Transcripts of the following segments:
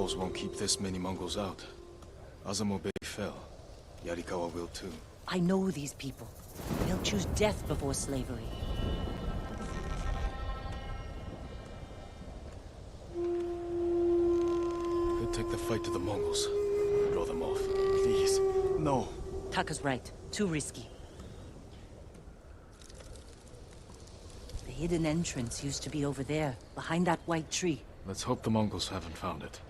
walls won't keep this many Mongols out. Azamo Bey fell. Yarikawa will too. I know these people. They'll choose death before slavery. They'll take the fight to the Mongols. Draw them off. Please, no. Taka's right. Too risky. The hidden entrance used to be over there, behind that white tree. Let's hope the Mongols haven't found it.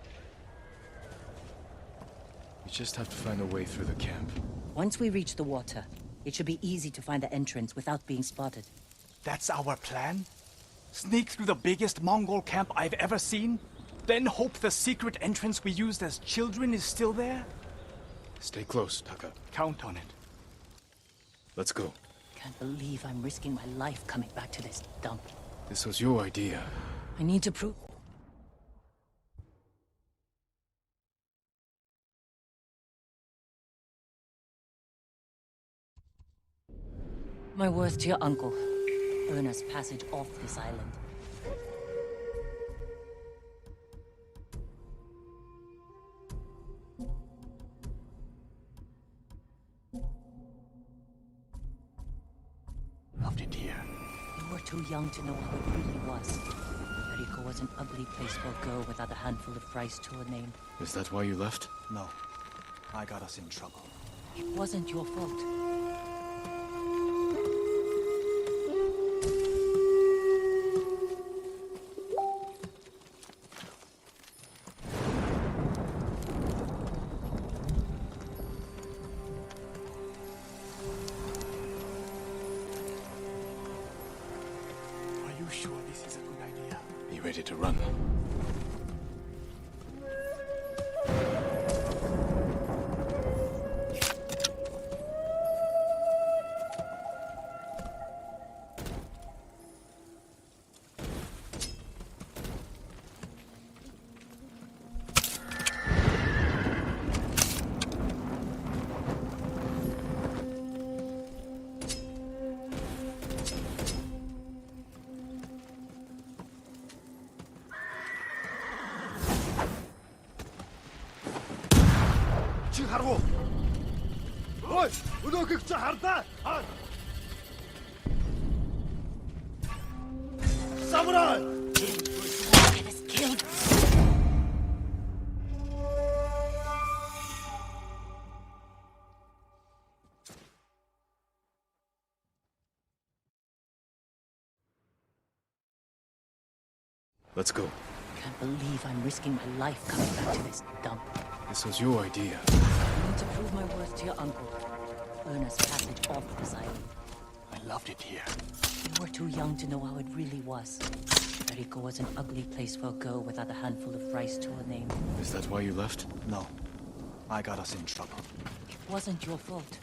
We just have to find a way through the camp. Once we reach the water, it should be easy to find the entrance without being spotted. That's our plan? Sneak through the biggest Mongol camp I've ever seen? Then hope the secret entrance we used as children is still there? Stay close, Taka. Count on it. Let's go. Can't believe I'm risking my life coming back to this dump. This was your idea. I need to prove... my worth to your uncle. Earn us passage off this island. Loved it here. You were too young to know how it really was. Jericho was an ugly place for a girl without a handful of rice to her name. Is that why you left? No. I got us in trouble. It wasn't your fault. Are you sure this is a good idea? Be ready to run. Get us killed. Let's go. Can't believe I'm risking my life coming back to this dump. This was your idea. I need to prove my worth to your uncle. Earn us passage off this island. I loved it here. You were too young to know how it really was. Jericho was an ugly place for a girl without a handful of rice to her name. Is that why you left? No. I got us in trouble. It wasn't your fault.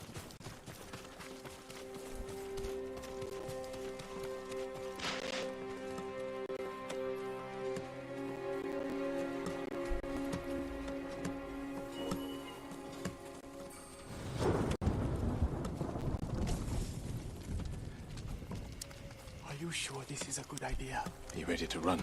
Are you sure this is a good idea? Be ready to run.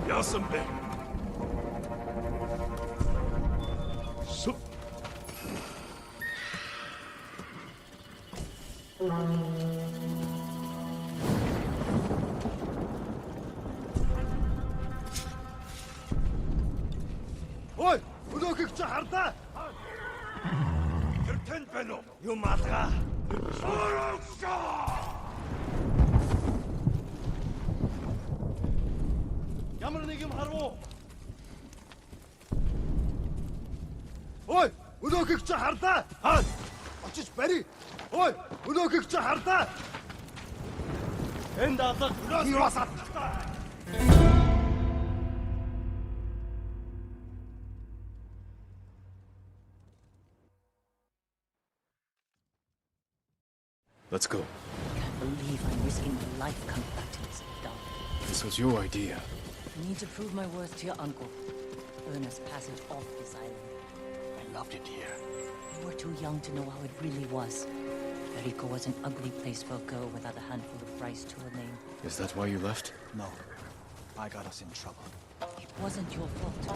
야선배. 숲. Ой, өдөөгч хардаа. Тэр тэнд байна уу? Юу малгай. Ямар нэг юм харав уу? Өнөөхийг чи харлаа. Очиж барь. Ой, өнөөхийг чи харлаа. Энд алга юус аталтаа. Let's go. Can't believe I'm risking my life coming back to this dump. This was your idea. I need to prove my worth to your uncle. Earn us passage off this island. I loved it here. You were too young to know how it really was. Jericho was an ugly place for a girl without a handful of rice to her name. Is that why you left? No. I got us in trouble. It wasn't your fault.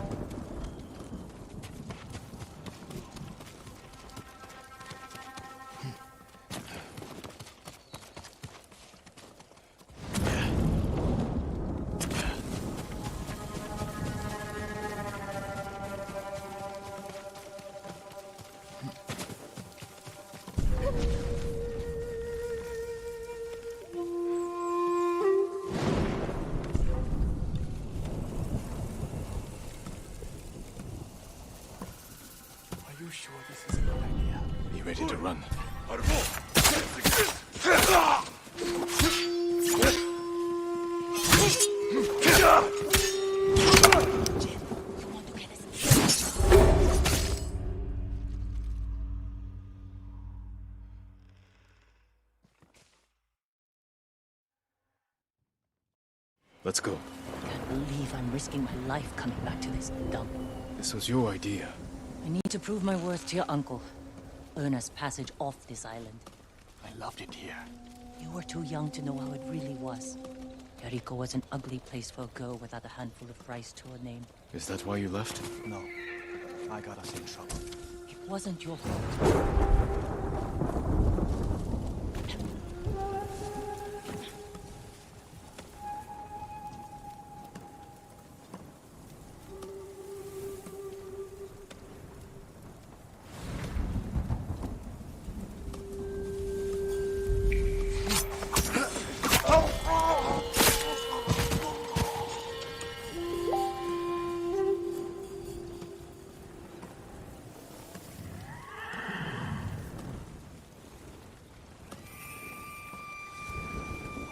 Are you sure this is a good idea? Be ready to run. Let's go. Can't believe I'm risking my life coming back to this dump. This was your idea. I need to prove my worth to your uncle. Earn us passage off this island. I loved it here. You were too young to know how it really was. Jericho was an ugly place for a girl without a handful of rice to her name. Is that why you left? No. I got us in trouble. It wasn't your fault.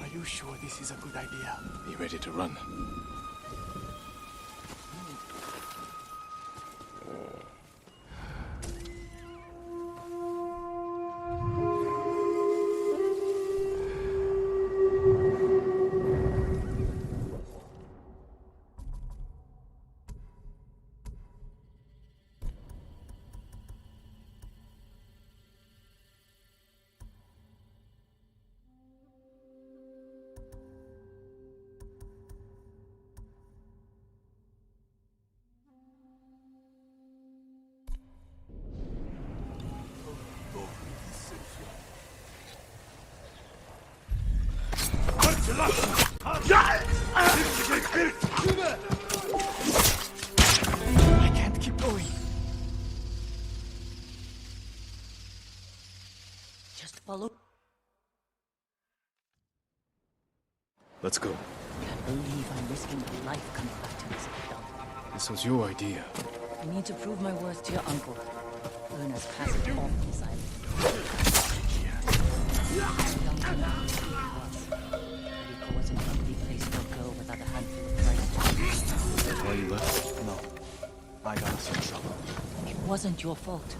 Are you sure this is a good idea? Be ready to run. I can't keep going. Just follow. Let's go. Can't believe I'm risking my life coming back to this dump. This was your idea. I need to prove my worth to your uncle. Earn us passage off this island. Young to know how it really was. Jericho was an ugly place for a girl without a handful of rice. Is that why you left? No. I got us in trouble. It wasn't your fault.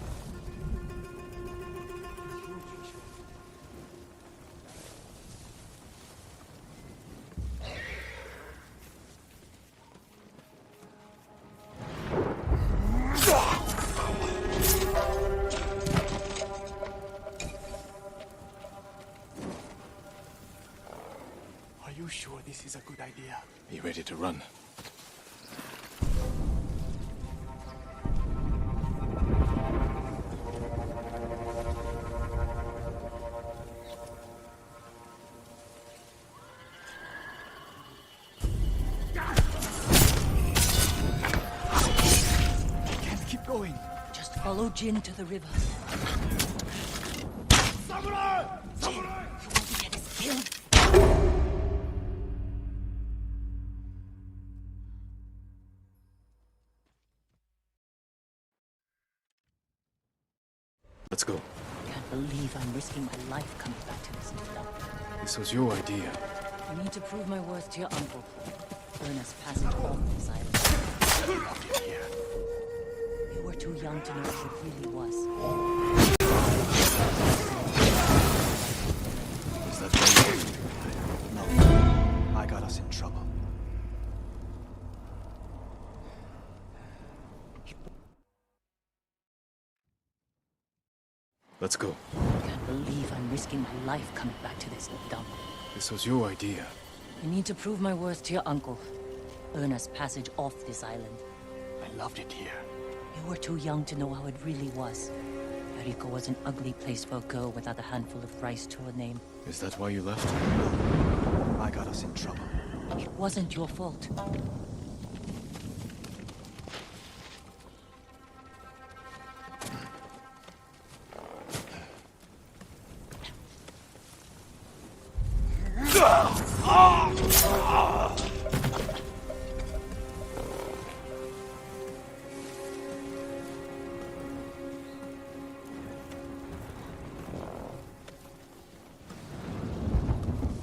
Are you sure this is a good idea? Be ready to run. I can't keep going. Just follow Jin to the river. Samurai! Jin, you want to get us killed? Let's go. I can't believe I'm risking my life coming back to this dump. This was your idea. I need to prove my worth to your uncle. Earn us passage off this island. You were too young to know what it really was. Is that why you... No. I got us in trouble. Let's go. I can't believe I'm risking my life coming back to this dump. This was your idea. I need to prove my worth to your uncle. Earn us passage off this island. I loved it here. You were too young to know how it really was. Yariko was an ugly place for a girl without a handful of rice to her name. Is that why you left? I got us in trouble. It wasn't your fault.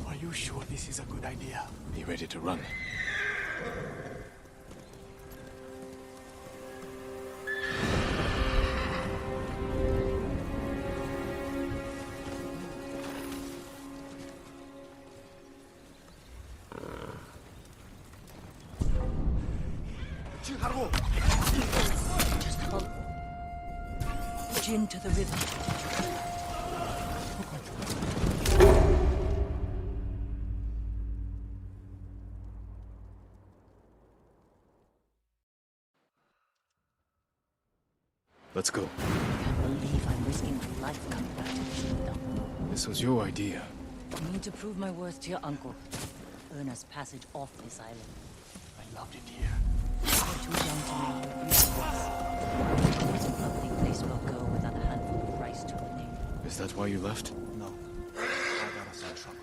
Are you sure this is a good idea? Be ready to run. 지금 가라고. Just follow Jin to the river. Let's go. I can't believe I'm risking my life coming back to this dump. This was your idea. I need to prove my worth to your uncle. Earn us passage off this island. I loved it here. You were too young to know how it really was. It was an ugly place for a girl without a handful of rice to her name. Is that why you left? No. I got us in trouble.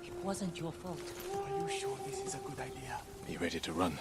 It wasn't your fault. Are you sure this is a good idea? Be ready to run.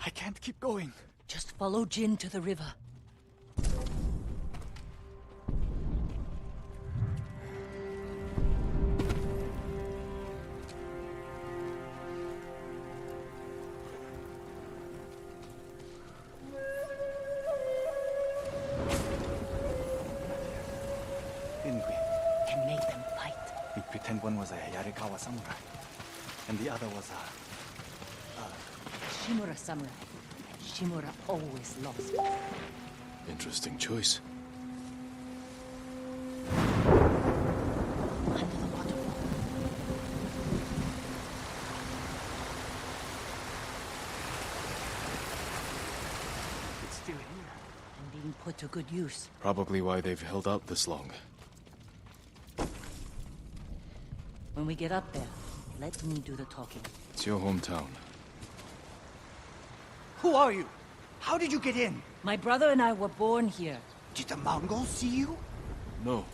I can't keep going. Just follow Jin to the river. Didn't we? Can make them fight. We pretend one was a Yarikawa samurai, and the other was a... Shimura samurai. And Shimura always lost. Interesting choice. Under the waterfall. It's still here. And being put to good use. Probably why they've held out this long. When we get up there, let me do the talking. It's your hometown. Who are you? How did you get in? My brother and I were born here. Did the Mongols see you? No,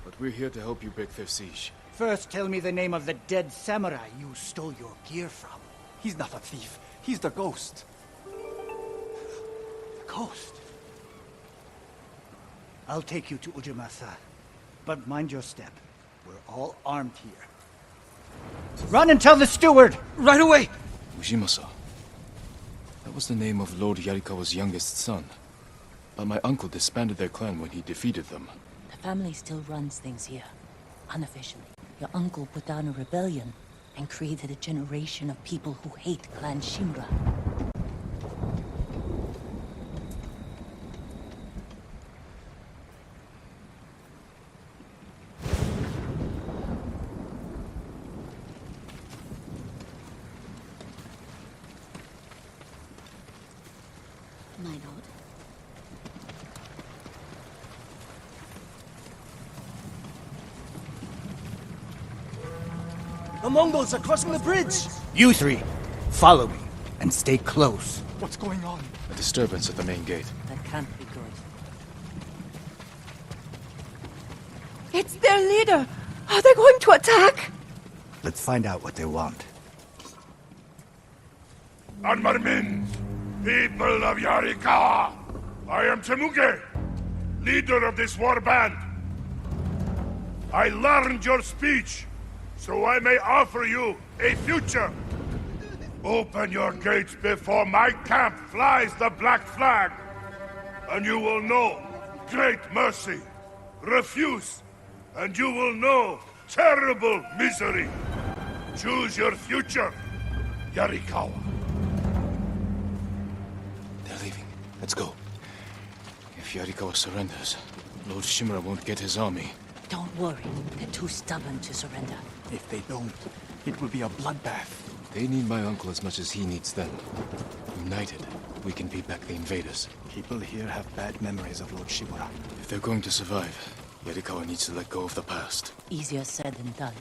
but we're here to help you break their siege. First, tell me the name of the dead samurai you stole your gear from. He's not a thief. He's the ghost. The ghost? I'll take you to Ujimasa. But mind your step. We're all armed here. Run and tell the steward! Right away! Ujimasa. That was the name of Lord Yarikawa's youngest son. But my uncle disbanded their clan when he defeated them. The family still runs things here. Unofficially. Your uncle put down a rebellion and created a generation of people who hate Clan Shimura. my lord. The Mongols are crossing the bridge! You three, follow me and stay close. What's going on? A disturbance at the main gate. That can't be good. It's their leader! Are they going to attack? Let's find out what they want. Anmarmin, people of Yarikawa, I am Temuge, leader of this war band. I learned your speech, so I may offer you a future. Open your gates before my camp flies the black flag, and you will know great mercy. Refuse, and you will know terrible misery. Choose your future, Yarikawa. They're leaving. Let's go. If Yarikawa surrenders, Lord Shimura won't get his army. Don't worry. They're too stubborn to surrender. If they don't, it will be a bloodbath. They need my uncle as much as he needs them. United, we can beat back the invaders. People here have bad memories of Lord Shimura. If they're going to survive, Yarikawa needs to let go of the past. Easier said than done.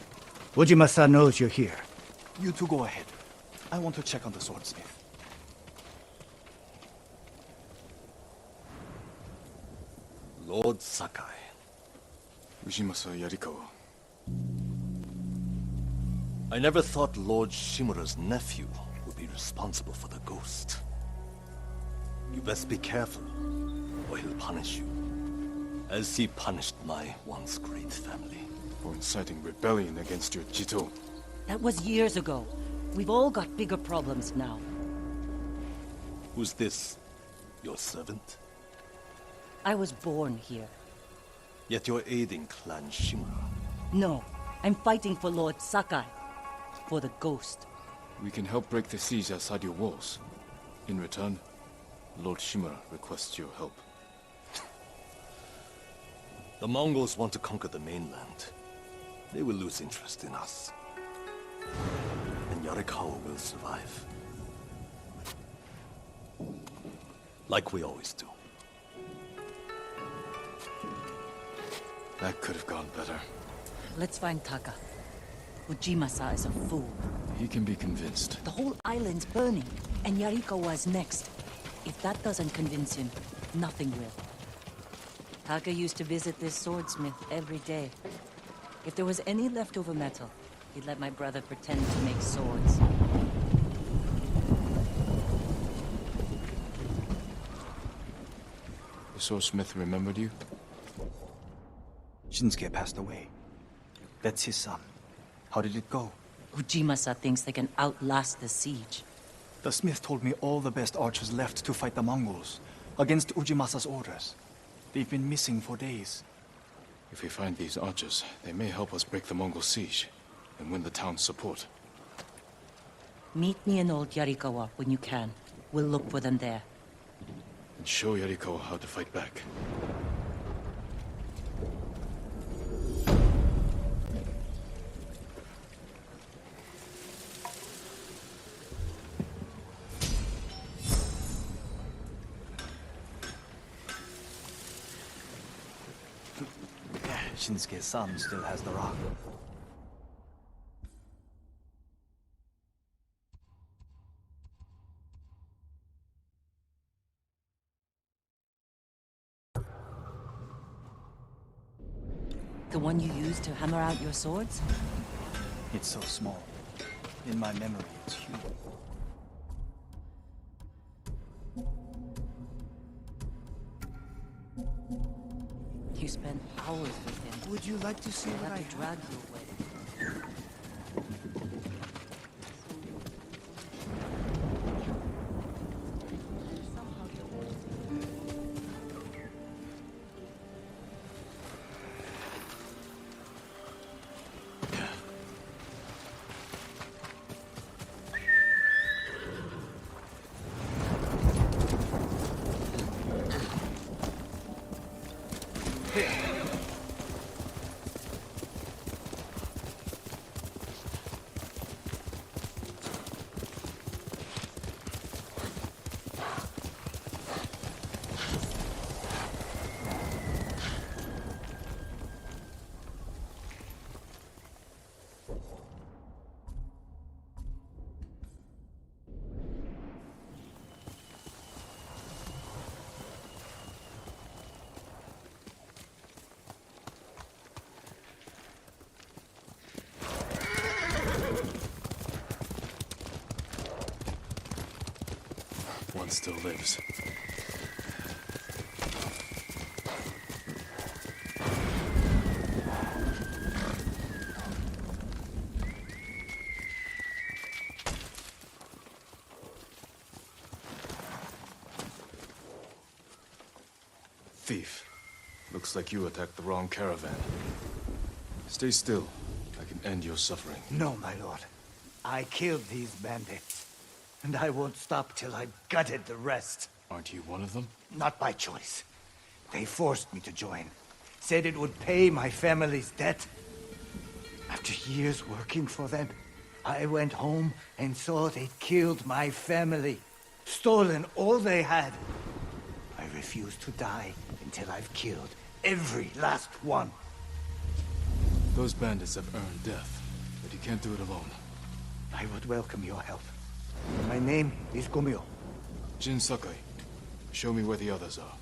Ujima-san knows you're here. You two go ahead. I want to check on the swordsmith. Lord Sakai. Ujimasa Yarikawa. I never thought Lord Shimura's nephew would be responsible for the ghost. You best be careful, or he'll punish you, as he punished my once great family. For inciting rebellion against your Jito. That was years ago. We've all got bigger problems now. Who's this? Your servant? I was born here. Yet you're aiding Clan Shimura. No, I'm fighting for Lord Sakai. For the ghost. We can help break the siege outside your walls. In return, Lord Shimura requests your help. The Mongols want to conquer the mainland. They will lose interest in us. And Yarikawa will survive. Like we always do. That could have gone better. Let's find Taka. Ujimasa is a fool. He can be convinced. The whole island's burning, and Yarikawa's next. If that doesn't convince him, nothing will. Taka used to visit this swordsmith every day. If there was any leftover metal, he'd let my brother pretend to make swords. The swordsmith remembered you? Shinsuke passed away. That's his son. How did it go? Ujimasa thinks they can outlast the siege. The smith told me all the best archers left to fight the Mongols, against Ujimasa's orders. They've been missing for days. If we find these archers, they may help us break the Mongol siege and win the town's support. Meet me in Old Yarikawa when you can. We'll look for them there. And show Yarikawa how to fight back. Shinsuke's son still has the rock. The one you used to hammer out your swords? It's so small. In my memory, it's huge. You spent hours with him. Would you like to see I'll what I have to drag you away. one still lives. Thief. Looks like you attacked the wrong caravan. Stay still. I can end your suffering. No, my lord. I killed these bandits. And I won't stop till I've gutted the rest. Aren't you one of them? Not by choice. They forced me to join. Said it would pay my family's debt. After years working for them, I went home and saw they'd killed my family. Stolen all they had. I refuse to die until I've killed every last one. Those bandits have earned death, but you can't do it alone. I would welcome your help. My name is Gomyo. Jin Sakai, show me where the others are.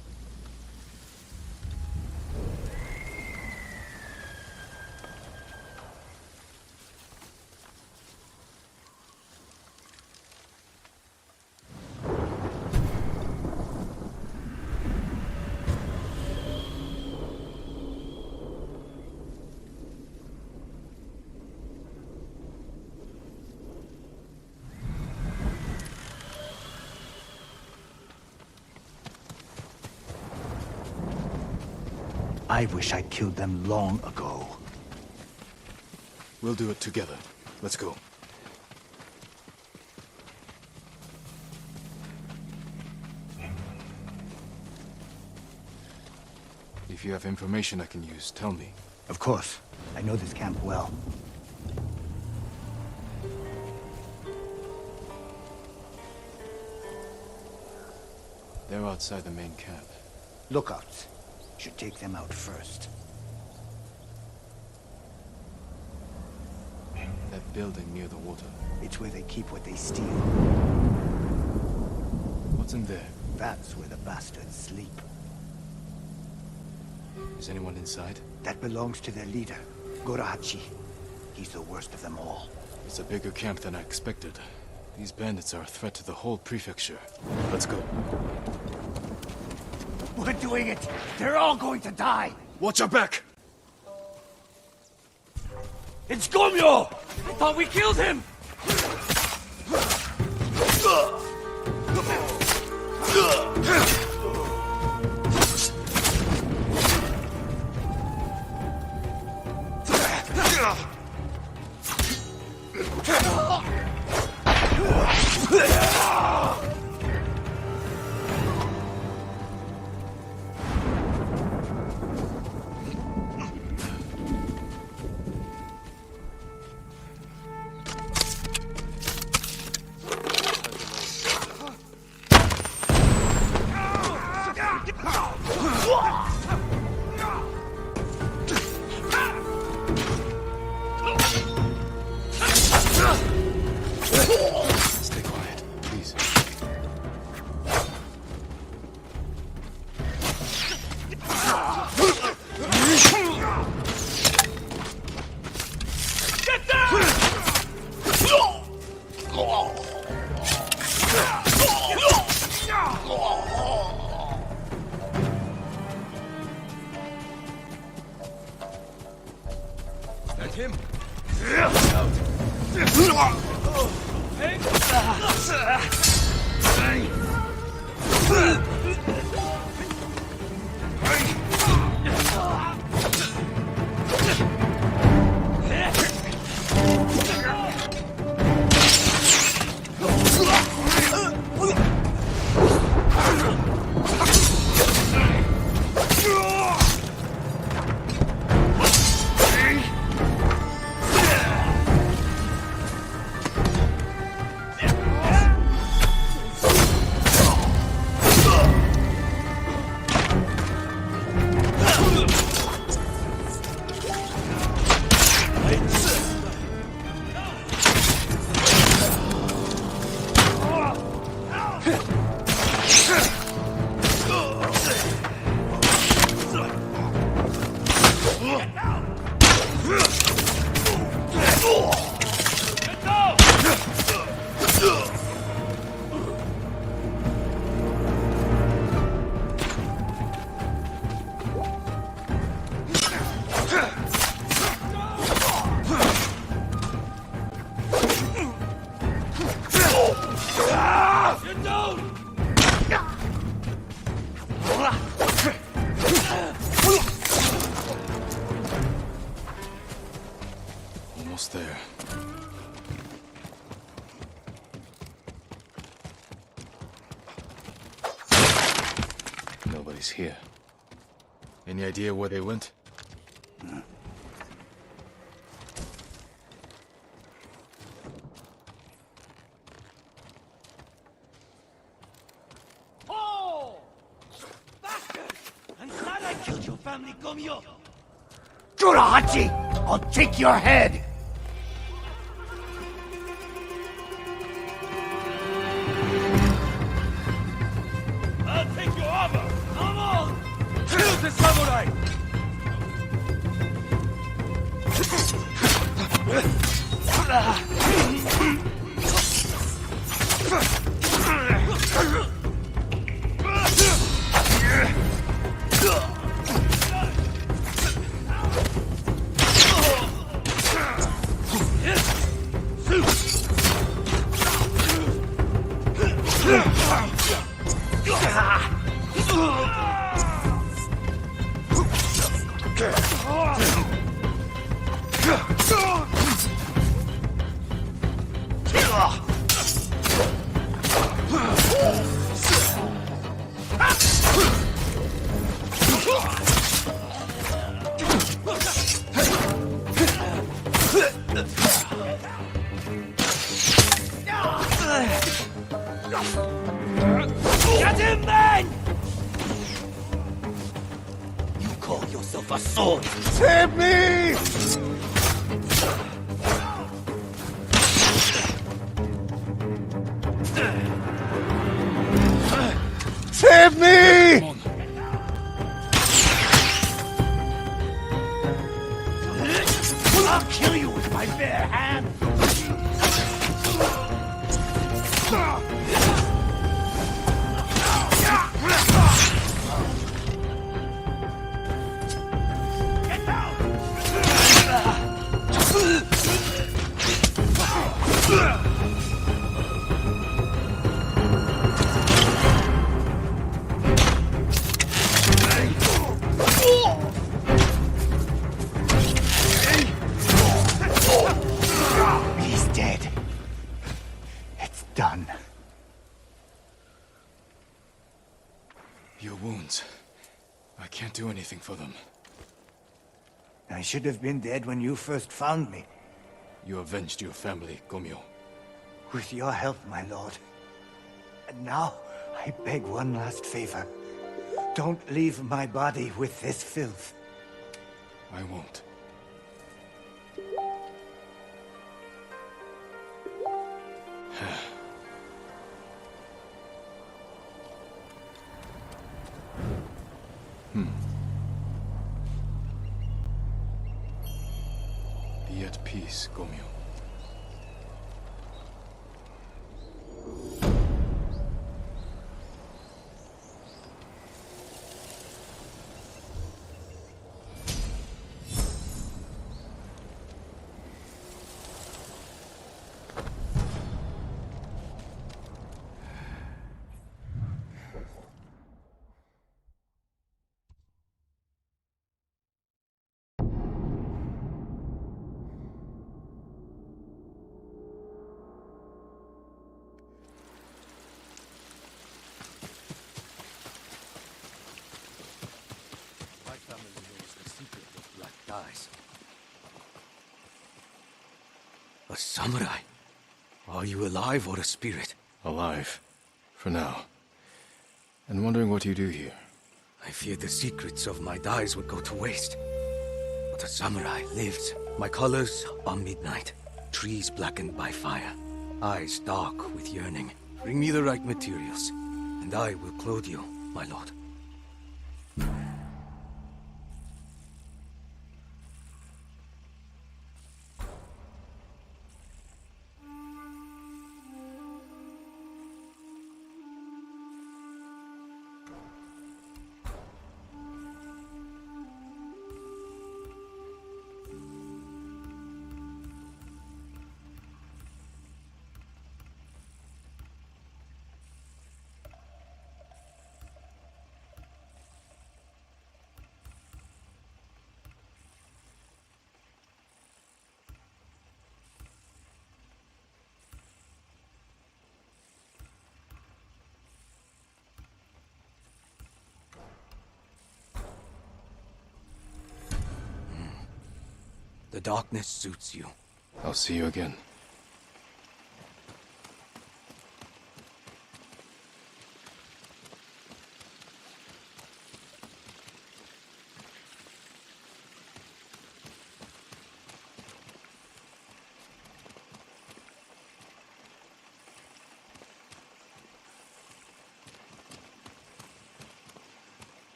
I wish I'd killed them long ago. We'll do it together. Let's go. If you have information I can use, tell me. Of course. I know this camp well. They're outside the main camp. Lookouts. Should take them out first. That building near the water. It's where they keep what they steal. What's in there? That's where the bastards sleep. Is anyone inside? That belongs to their leader, Gorahachi. He's the worst of them all. It's a bigger camp than I expected. These bandits are a threat to the whole prefecture. Let's go. We're doing it! They're all going to die! Watch your back! It's Gomyo! I thought we killed him! Stay quiet, please. Get down! That him? Nobody's here. Any idea where they went? Jurahachi! I'll take your head! I'll take your armor! Come on! Kill the samurai! Get him, man! You call yourself a sword? Save me! Save me! I'll kill you with my bare hand! He's dead. It's done. Your wounds. I can't do anything for them. I should have been dead when you first found me. You avenged your family, Gomyo. With your help, my lord. And now, I beg one last favor. Don't leave my body with this filth. I won't. Be at peace, Gomyo. My family knows the secret of black dyes. A samurai? Are you alive or a spirit? Alive. For now. And wondering what you do here. I feared the secrets of my dyes would go to waste. But a samurai lives. My colors are midnight. Trees blackened by fire. Eyes dark with yearning. Bring me the right materials, and I will clothe you, my lord. The darkness suits you. I'll see you again.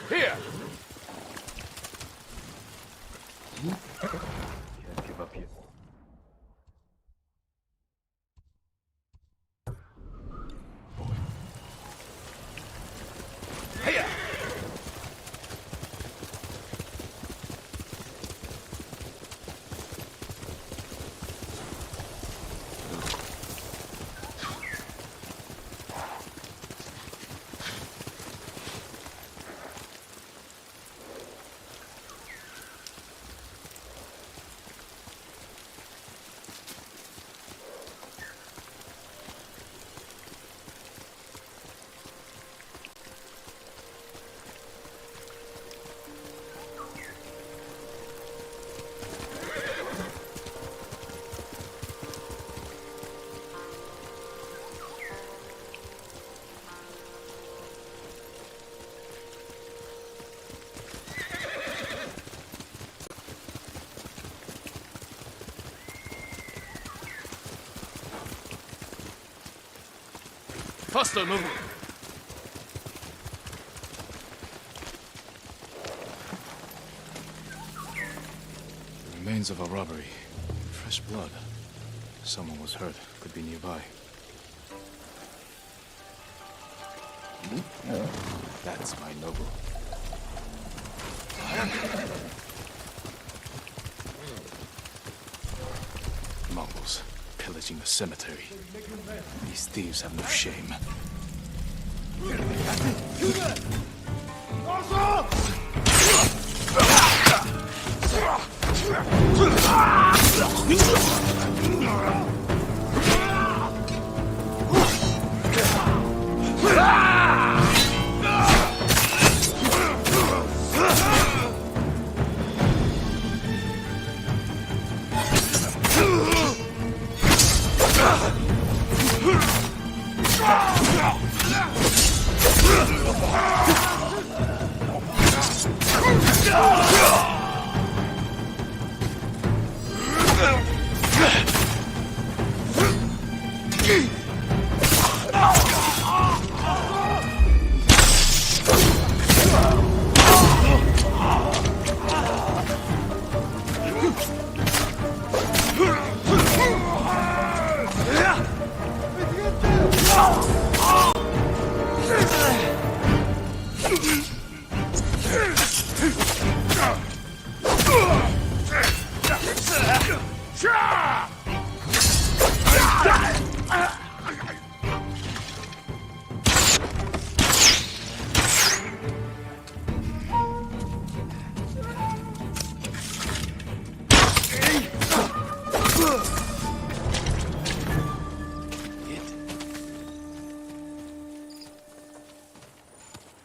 Here! Can't give up yet. Here! Faster, Nobu! The remains of a robbery. Fresh blood. Someone was hurt. Could be nearby. That's my Nobu. Mongols pillaging the cemetery. These thieves have no shame.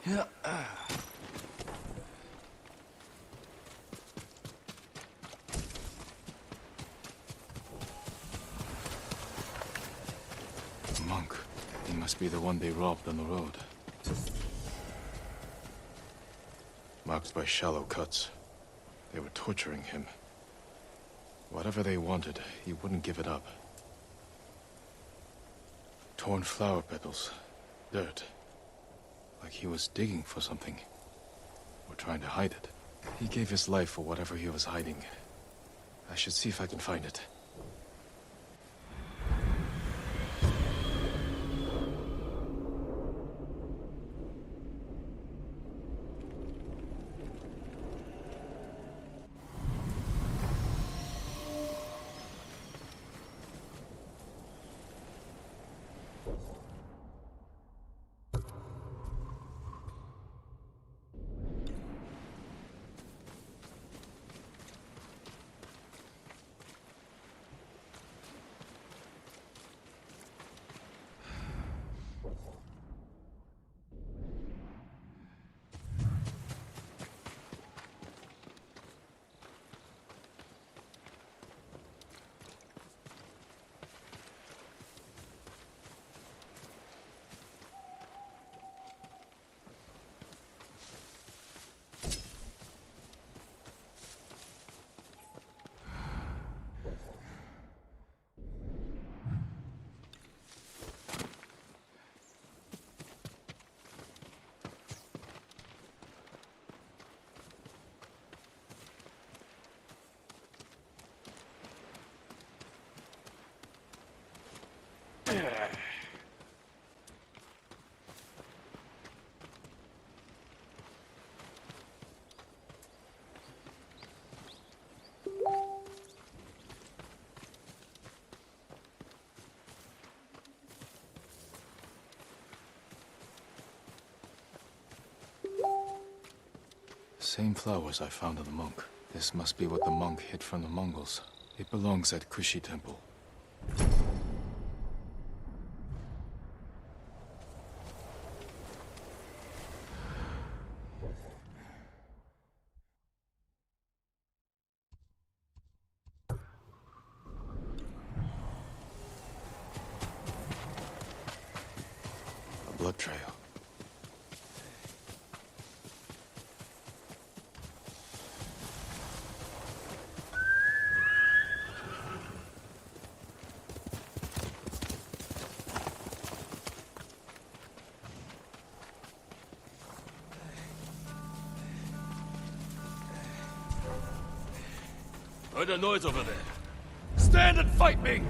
Yeah. A monk. He must be the one they robbed on the road. Marked by shallow cuts. They were torturing him. Whatever they wanted, he wouldn't give it up. Torn flower petals. Dirt. Like he was digging for something. Or trying to hide it. He gave his life for whatever he was hiding. I should see if I can find it. Same flowers I found on the monk. This must be what the monk hid from the Mongols. It belongs at Kushi Temple. A blood trail. Heard a noise over there. Stand and fight me!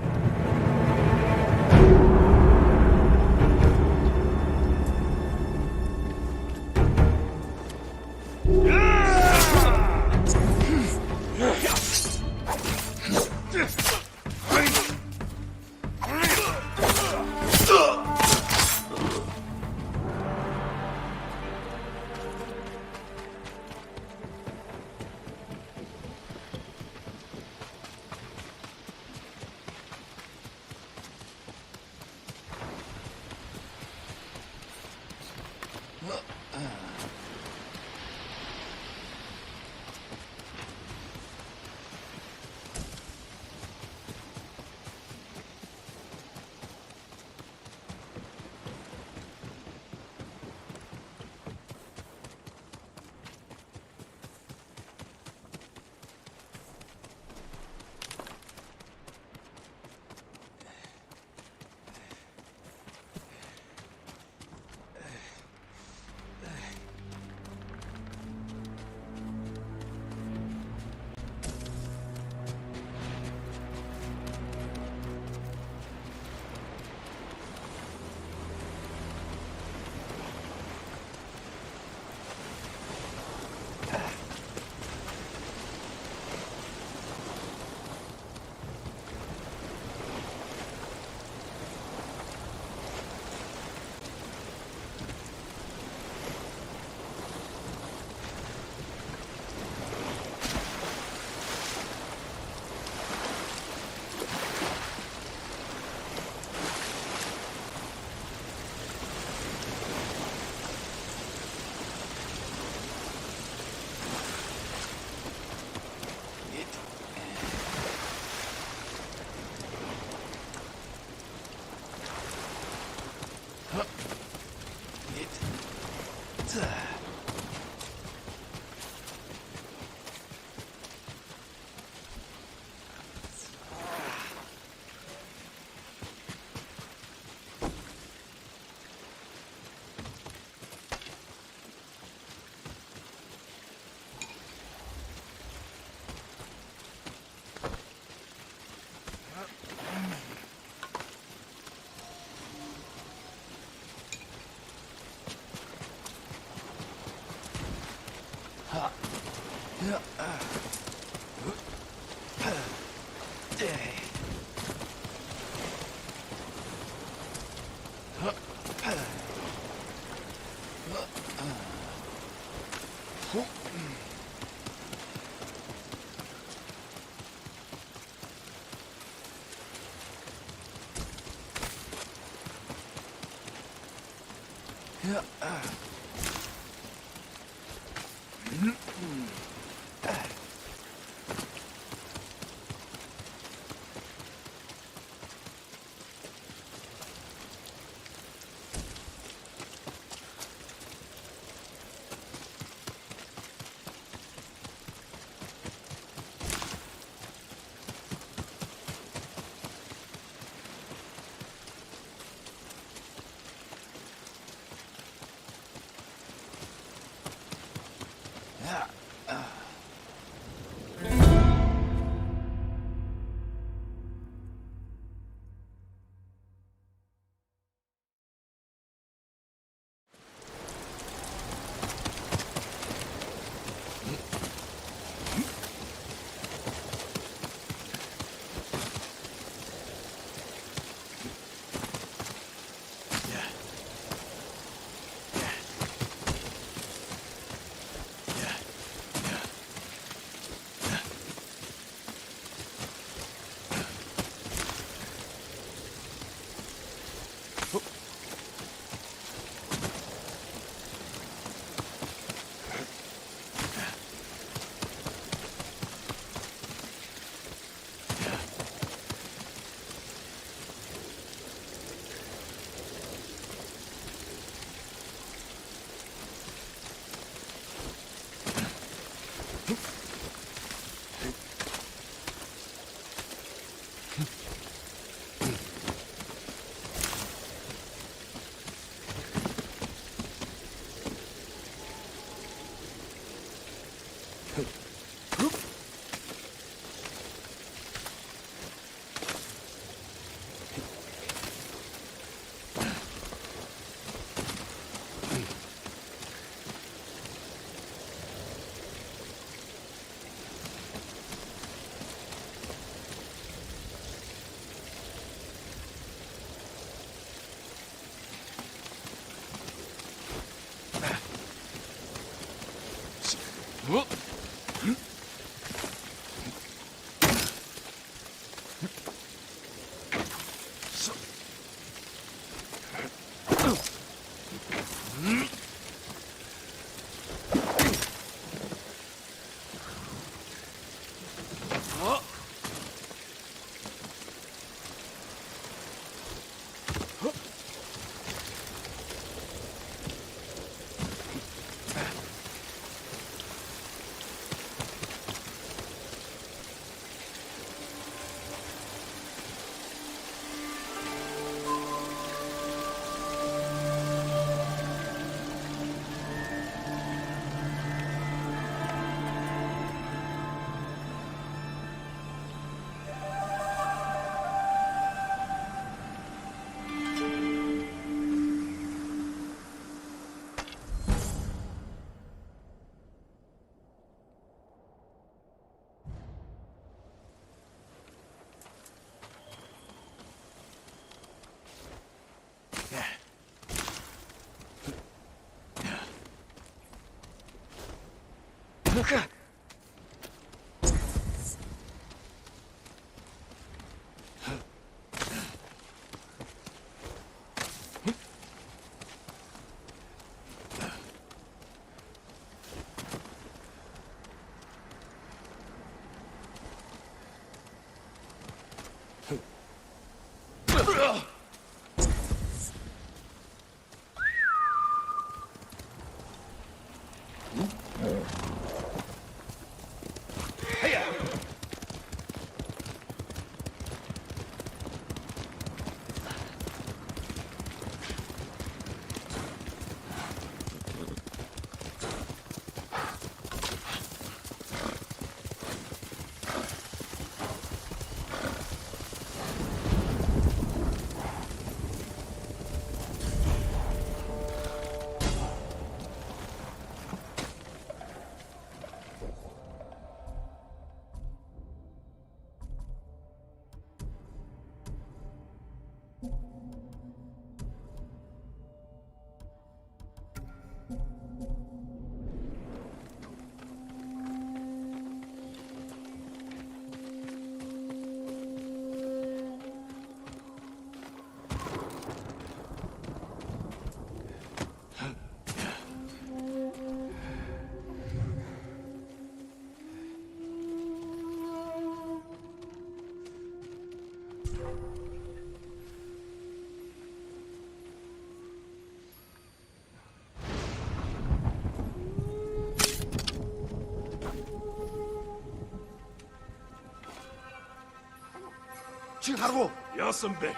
지금 가라고. 야, 선배.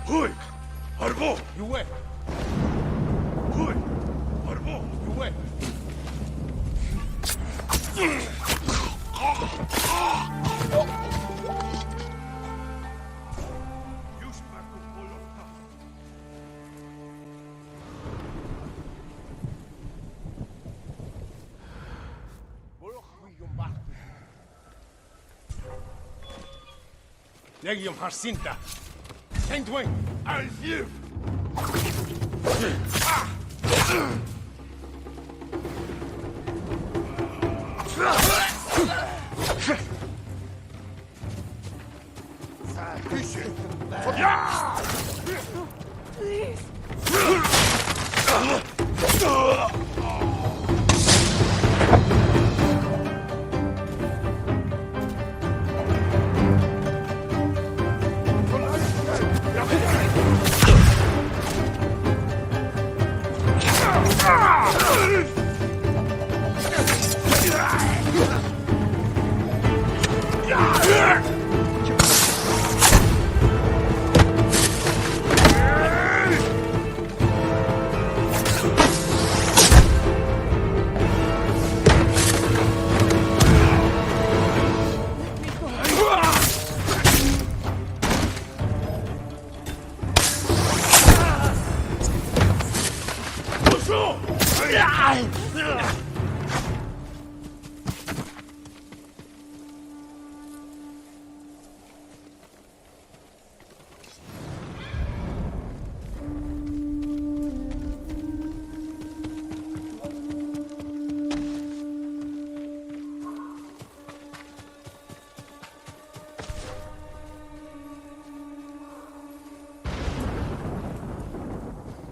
Hoi! Harbo! You wait. Hoi! Harbo! You wait. Legium Harsinta. Saint Wing. I live.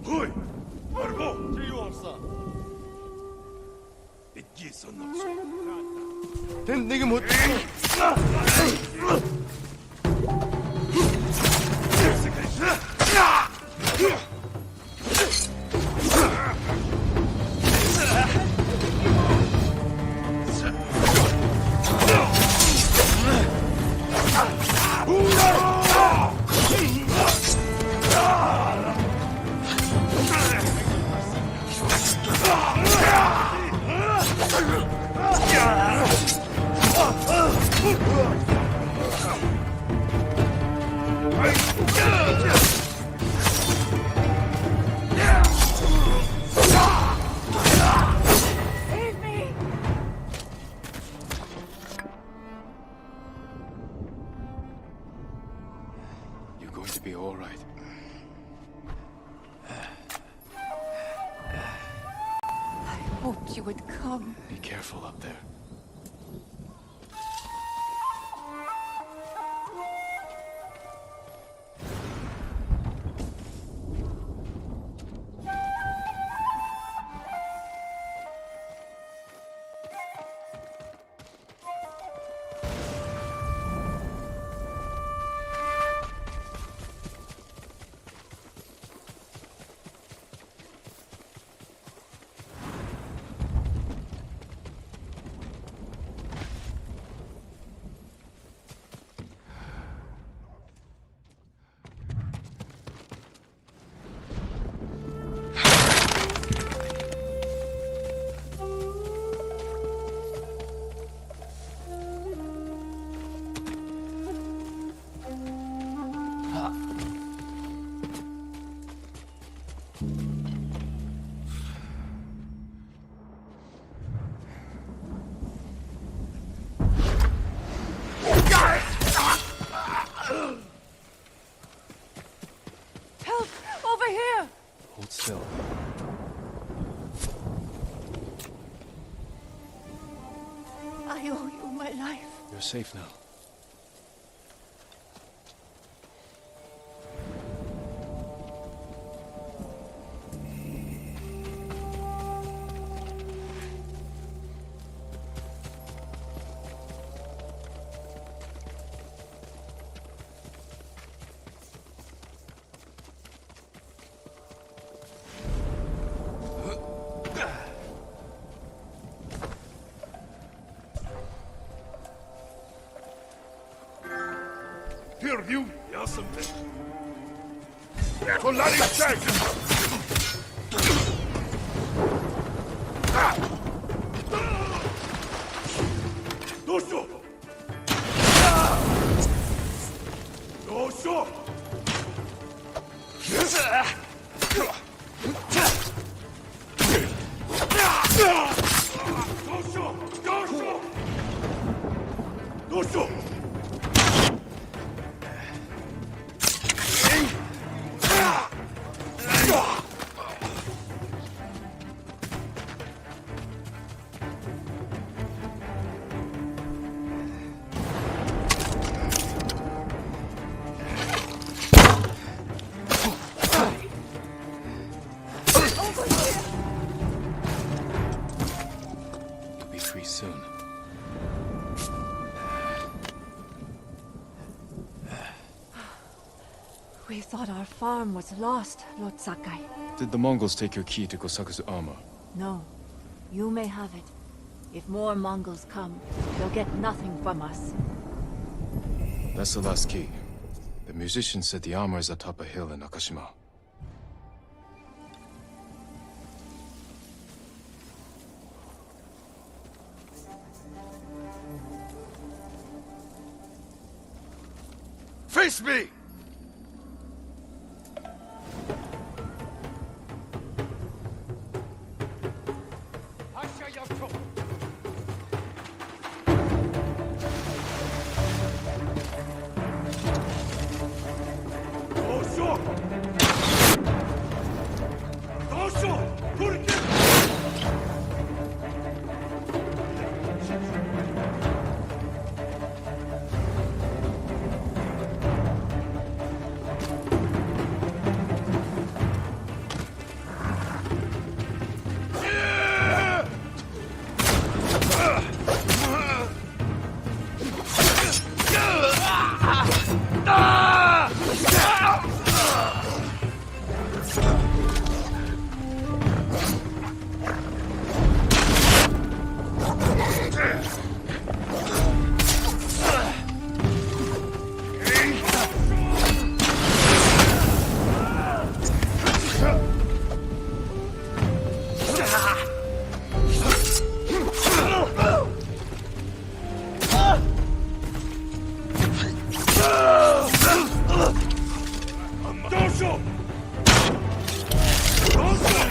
Hoi! Harbo! 틀림없어. 믿기 선 없어. 된 내게 못. Save me! You're going to be all right. I hoped you would come. Be careful up there. Help! Over here! Hold still. I owe you my life. You're safe now. feared you, something. Solari check! Doşo! Doşo! Doşo! Doşo! Doşo! You'll be free soon. We thought our farm was lost, Lord Sakai. Did the Mongols take your key to Kosaku's armor? No. You may have it. If more Mongols come, they'll get nothing from us. That's the last key. The musician said the armor is atop a hill in Nakashima. Face me! Doşo! Doşo! Turki! Doşo! Doşo!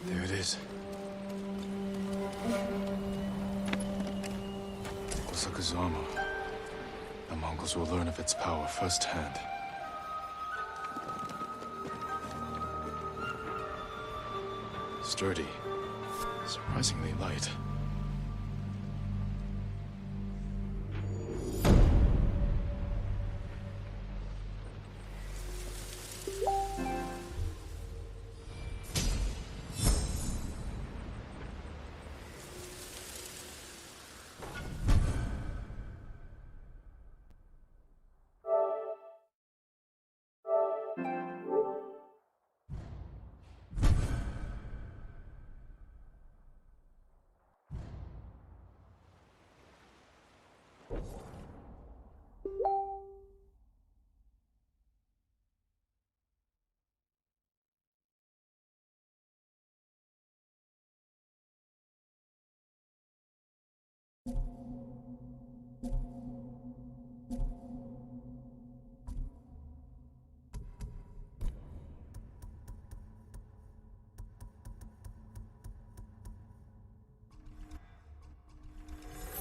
There it is. Osaka's armor. The Mongols will learn of its power firsthand. Sturdy. Surprisingly light.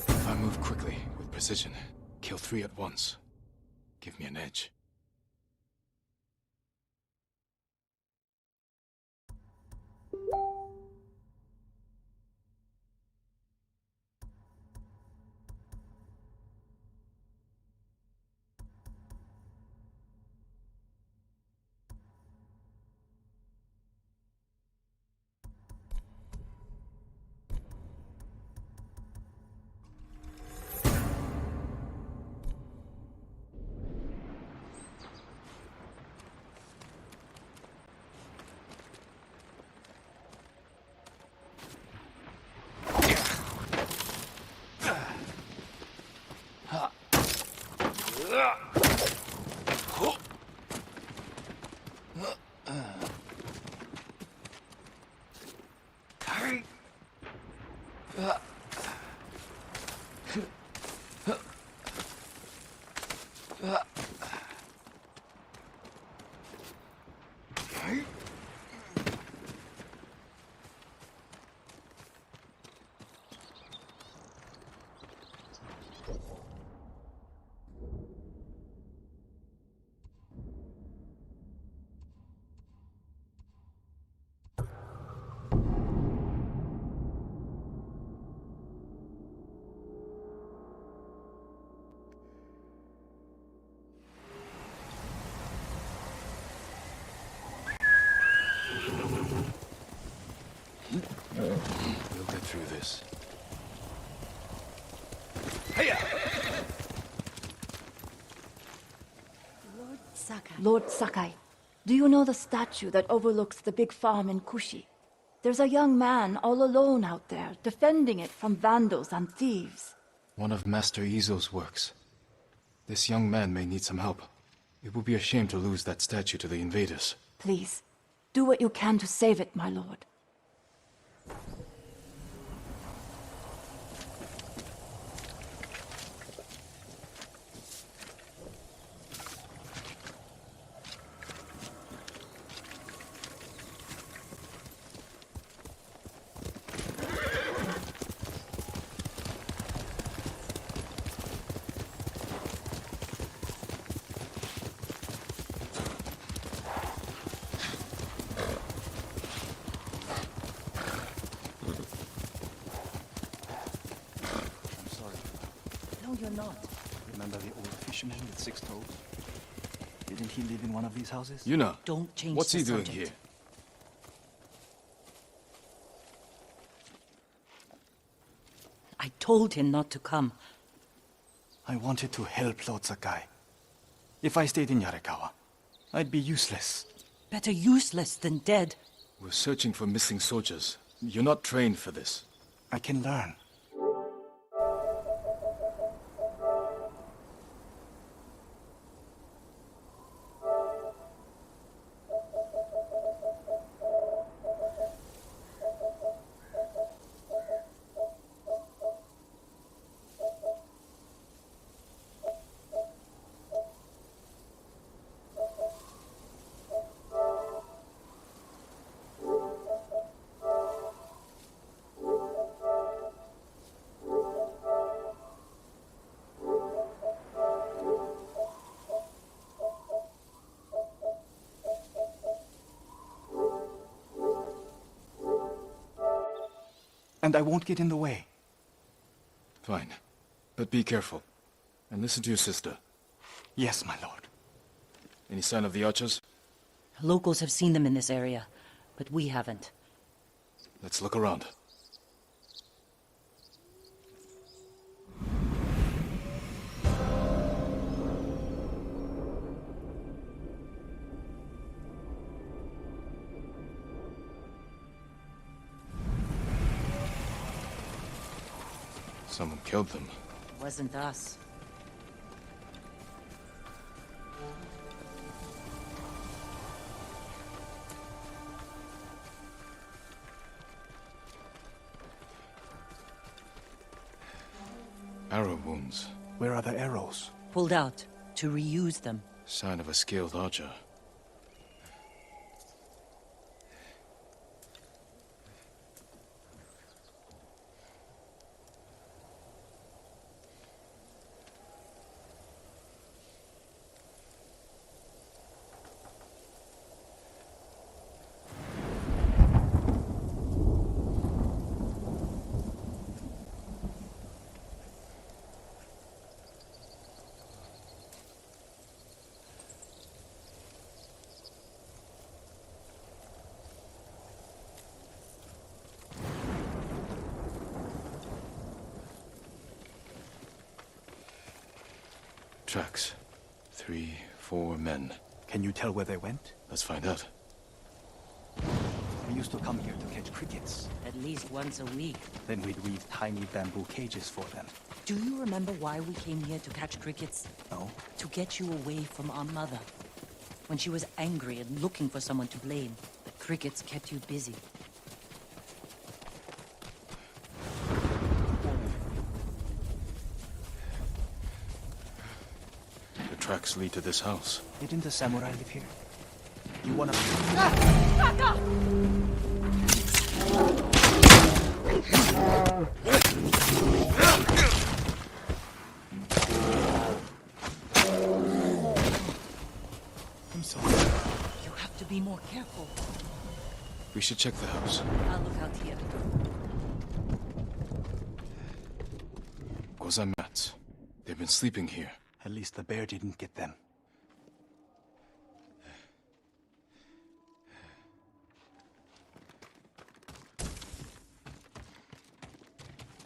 If I move quickly, with precision, kill 3 at once, give me an edge. We'll get through this. Lord Sakai, do you know the statue that overlooks the big farm in Kushi? There's a young man all alone out there, defending it from vandals and thieves. One of Master Izo's works. This young man may need some help. It would be a shame to lose that statue to the invaders. Please, do what you can to save it, my lord. No, you're not. Remember the old fisherman with 6 toes? Didn't he live in one of these houses? Yuna, Don't change what's the he doing subject. here? I told him not to come. I wanted to help Lord Sakai. If I stayed in Yarikawa, I'd be useless. Better useless than dead. We're searching for missing soldiers. You're not trained for this. I can learn. And I won't get in the way. Fine. But be careful. And listen to your sister. Yes, my lord. Any sign of the archers? Locals have seen them in this area, but we haven't. Let's look around. Someone killed them. Wasn't us. Arrow wounds. Where are the arrows? Pulled out to reuse them. Sign of a skilled archer. Tracks. 3, 4 men. Can you tell where they went? Let's find out. We used to come here to catch crickets. At least once a week. Then we'd weave tiny bamboo cages for them. Do you remember why we came here to catch crickets? No? To get you away from our mother. When she was angry and looking for someone to blame, the crickets kept you busy. The tracks lead to this house. Didn't the samurai live here? You wanna... I'm sorry. You have to be more careful. We should check the house. I'll look out here. Gozan mats. They've been sleeping here. At least the bear didn't get them.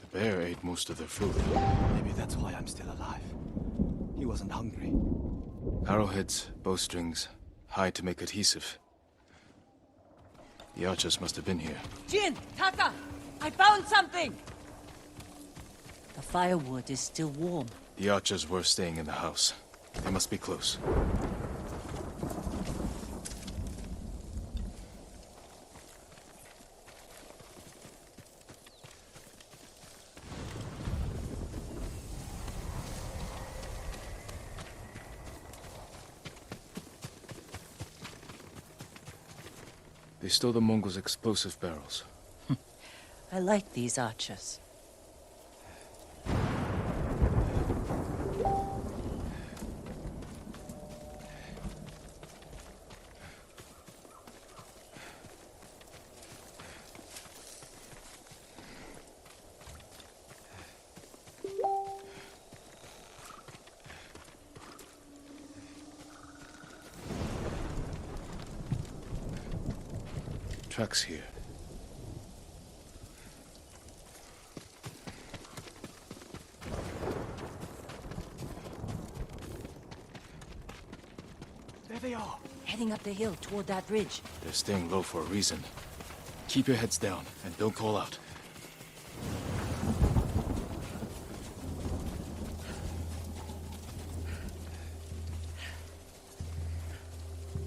The bear ate most of their food. Maybe that's why I'm still alive. He wasn't hungry. Arrowheads, bowstrings, hide to make adhesive. The archers must have been here. Jin! Taka! I found something! The firewood is still warm. The archers were staying in the house. They must be close. They stole the Mongols' explosive barrels. I like these archers. tracks here. There they are, heading up the hill toward that ridge. They're staying low for a reason. Keep your heads down, and don't call out.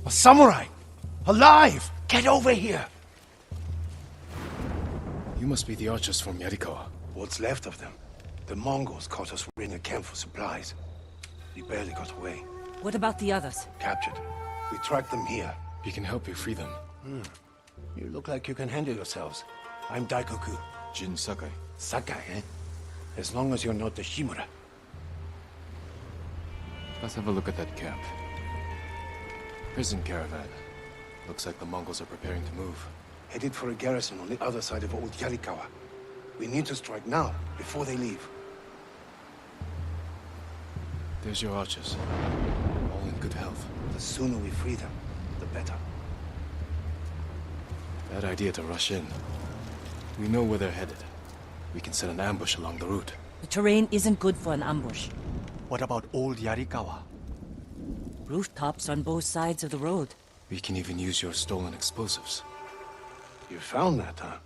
A samurai! Alive! Get over here! You must be the archers from Yarikawa. What's left of them? The Mongols caught us raiding a camp for supplies. We barely got away. What about the others? Captured. We tracked them here. We can help you free them. You look like you can handle yourselves. I'm Daikoku. Jin Sakai. Sakai, eh? As long as you're not the Shimura. Let's have a look at that camp. Prison caravan. Looks like the Mongols are preparing to move. Headed for a garrison on the other side of Old Yarikawa. We need to strike now, before they leave. There's your archers. All in good health. The sooner we free them, the better. Bad idea to rush in. We know where they're headed. We can set an ambush along the route. The terrain isn't good for an ambush. What about Old Yarikawa? Rooftops on both sides of the road. We can even use your stolen explosives. You found that, huh?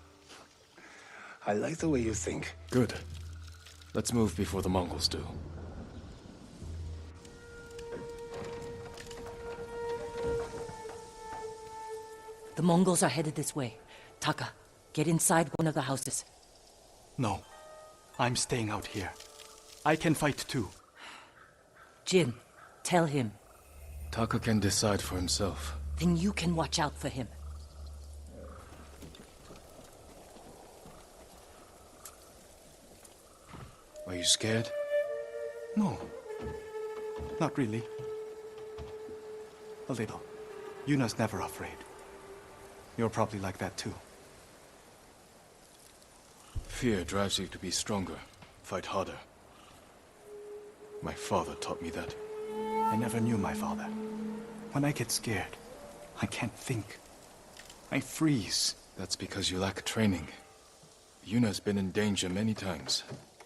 I like the way you think. Good. Let's move before the Mongols do. The Mongols are headed this way. Taka, get inside one of the houses. No. I'm staying out here. I can fight too. Jin, tell him. Taka can decide for himself. Then you can watch out for him. Are you scared? No. Not really. A little. Yuna's never afraid. You're probably like that too. Fear drives you to be stronger, fight harder. My father taught me that. I never knew my father. When I get scared, I can't think. I freeze. That's because you lack training. Yuna's been in danger many times.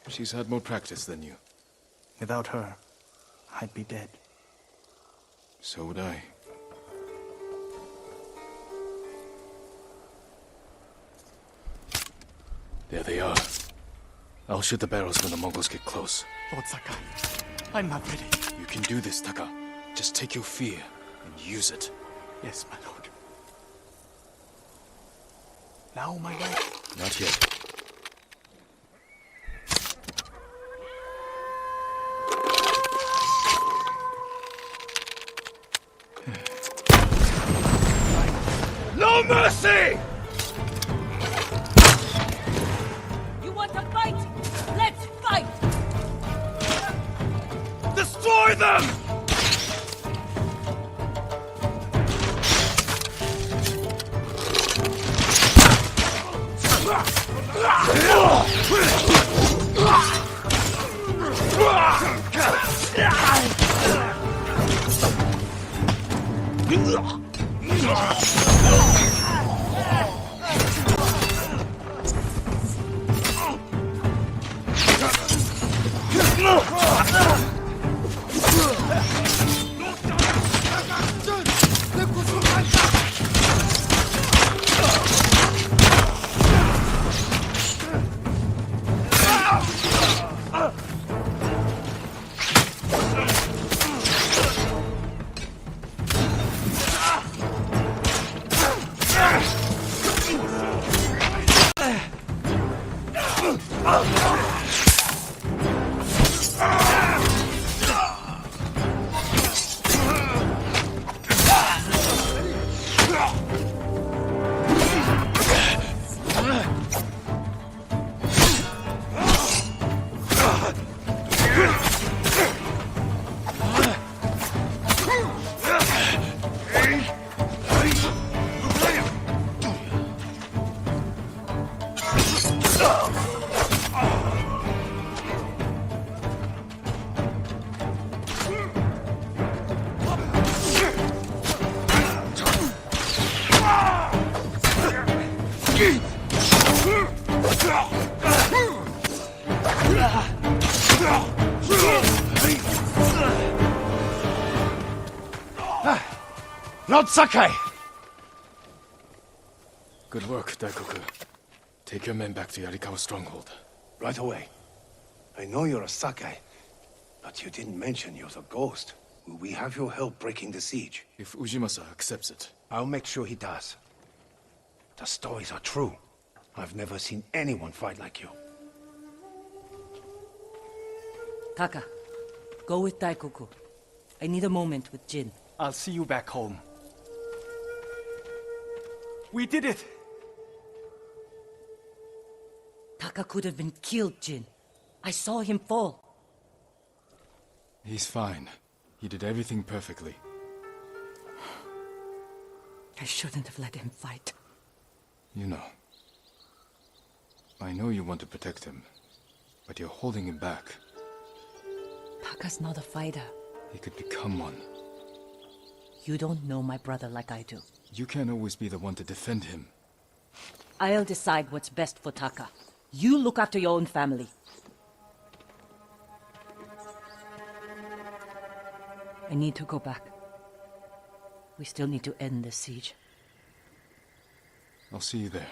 She's had more practice than you. Without her, I'd be dead. So would I. There they are. I'll shoot the barrels when the Mongols get close. Lord Sakai, I'm not ready. You can do this, Taka. Just take your fear and use it. Yes, my lord. Now, my lord? Not yet. No mercy! You want to fight? Let's fight! Destroy them! Lord Sakai! Good work, Daikoku. Take your men back to Yarikawa stronghold. Right away. I know you're a Sakai, but you didn't mention you're the ghost. Will we have your help breaking the siege? If Ujimasa accepts it. I'll make sure he does. The stories are true. I've never seen anyone fight like you. Taka, go with Daikoku. I need a moment with Jin. I'll see you back home. We did it! Taka could have been killed, Jin. I saw him fall. He's fine. He did everything perfectly. I shouldn't have let him fight. You know. I know you want to protect him, but you're holding him back. Taka's not a fighter. He could become one. You don't know my brother like I do. You can't always be the one to defend him. I'll decide what's best for Taka. You look after your own family. I need to go back. We still need to end this siege. I'll see you there.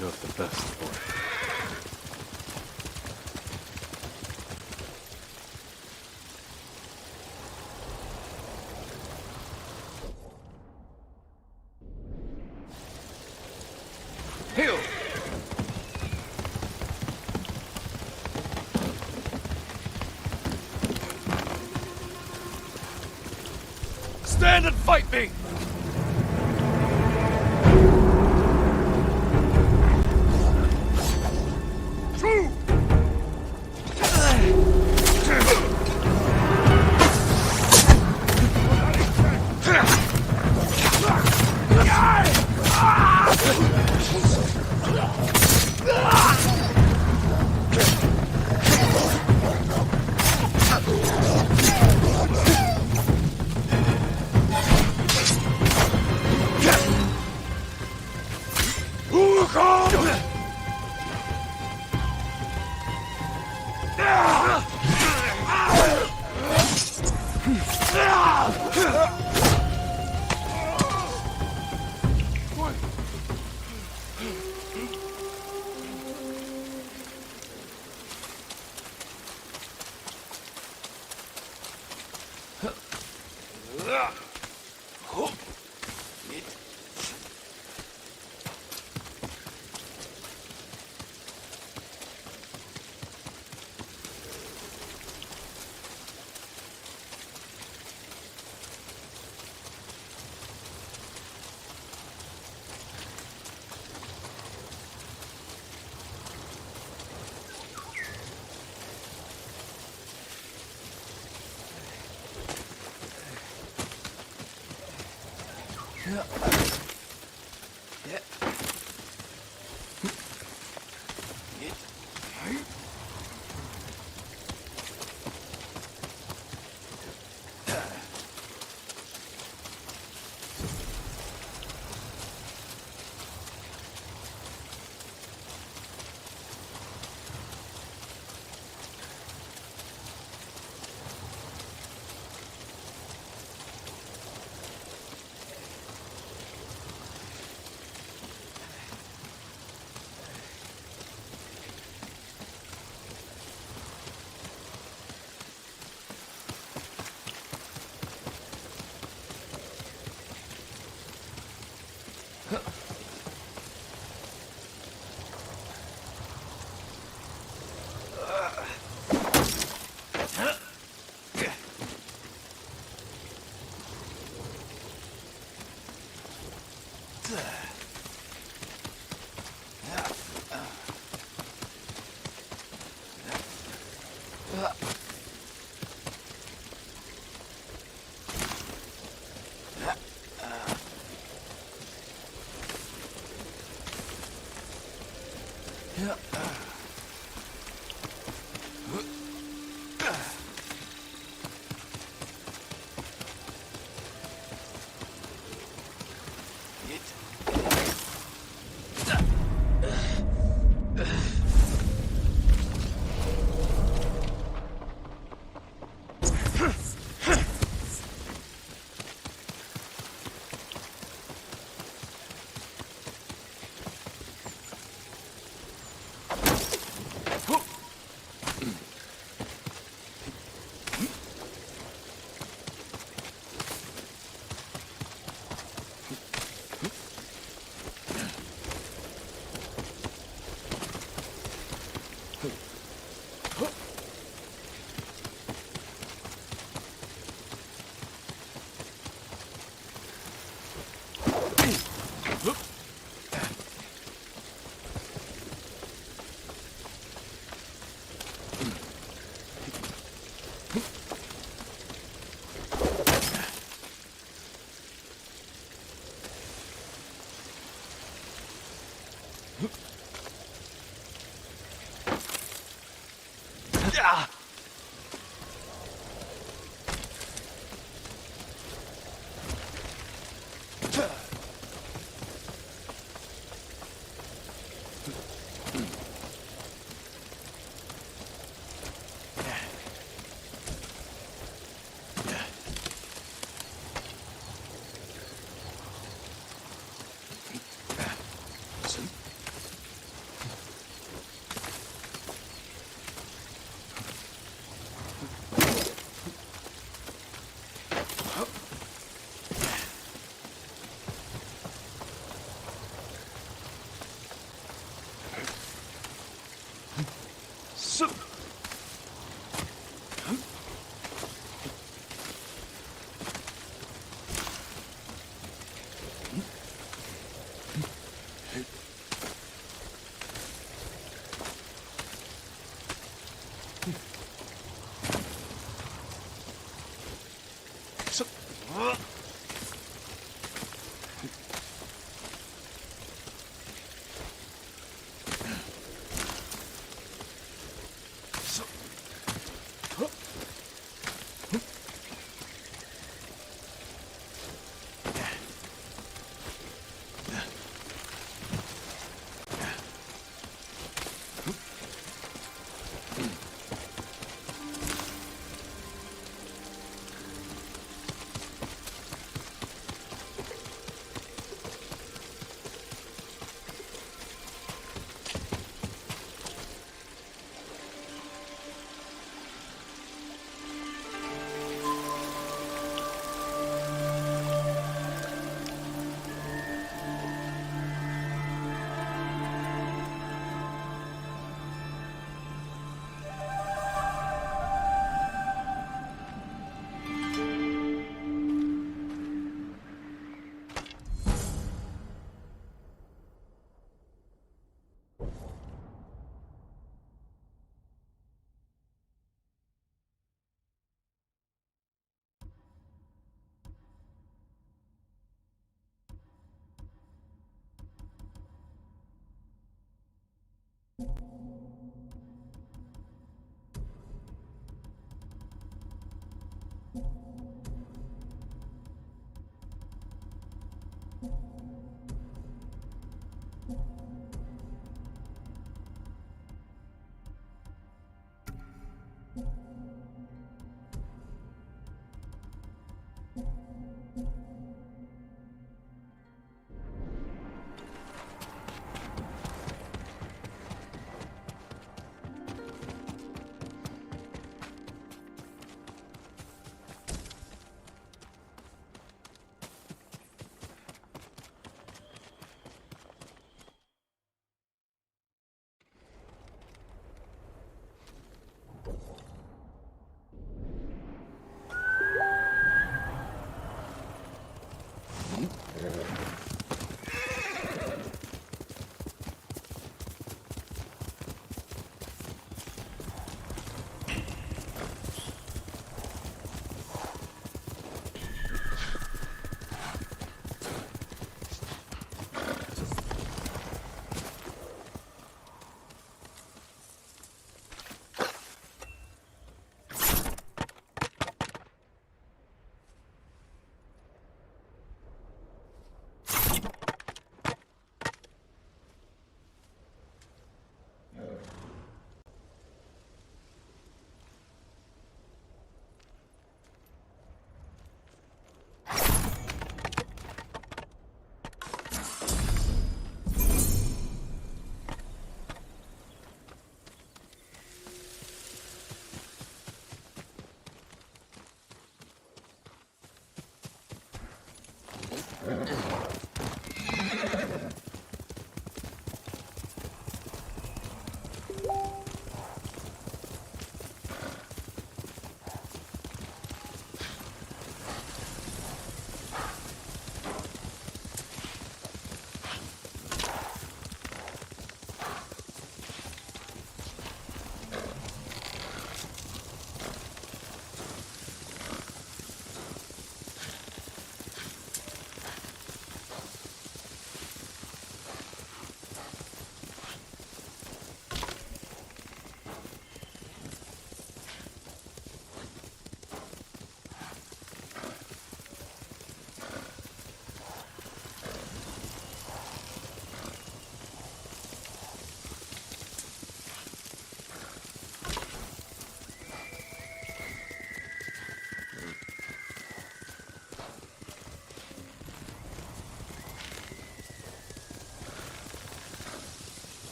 deserve the best, boy. Stand and fight me!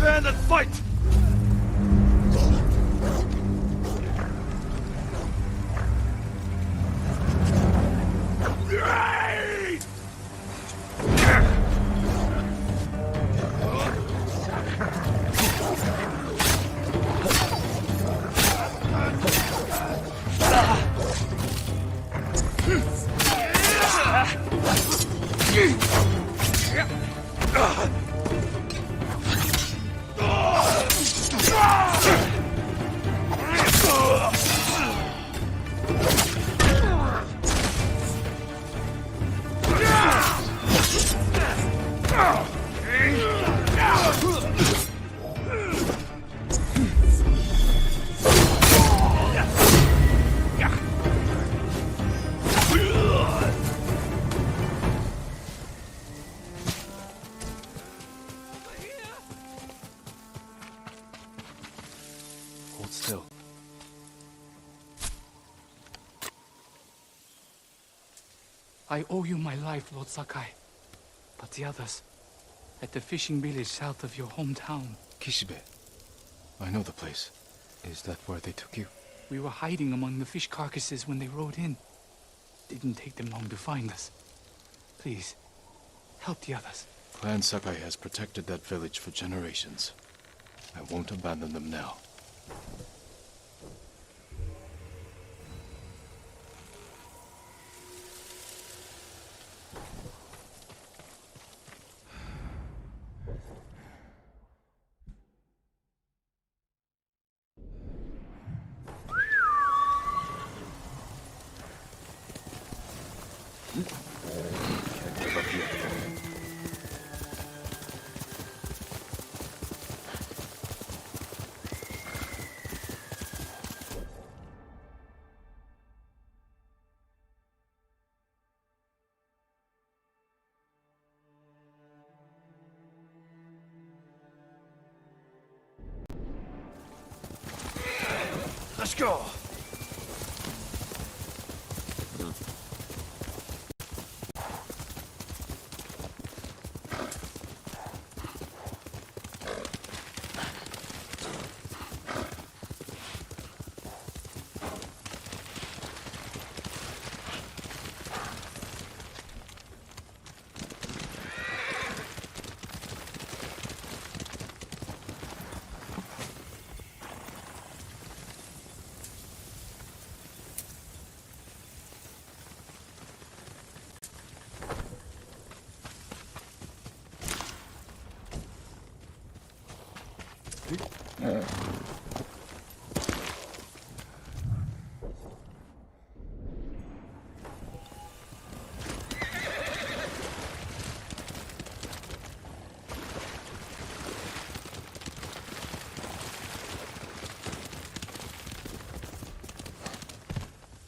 Stand and fight! I owe you my life, Lord Sakai. But the others, at the fishing village south of your hometown. Kishibe. I know the place. Is that where they took you? We were hiding among the fish carcasses when they rode in. Didn't take them long to find us. Please, help the others. Clan Sakai has protected that village for generations. I won't abandon them now. Can't give up yet. Let's go!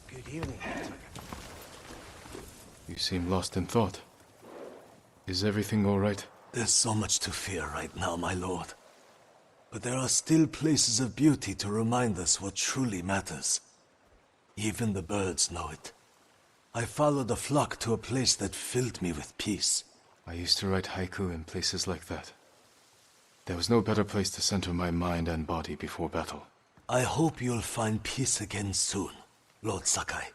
Good evening, Tucker. You seem lost in thought. Is everything all right? There's so much to fear right now, my lord. But there are still places of beauty to remind us what truly matters. Even the birds know it. I followed a flock to a place that filled me with peace. I used to write haiku in places like that. There was no better place to center my mind and body before battle. I hope you'll find peace again soon, Lord Sakai.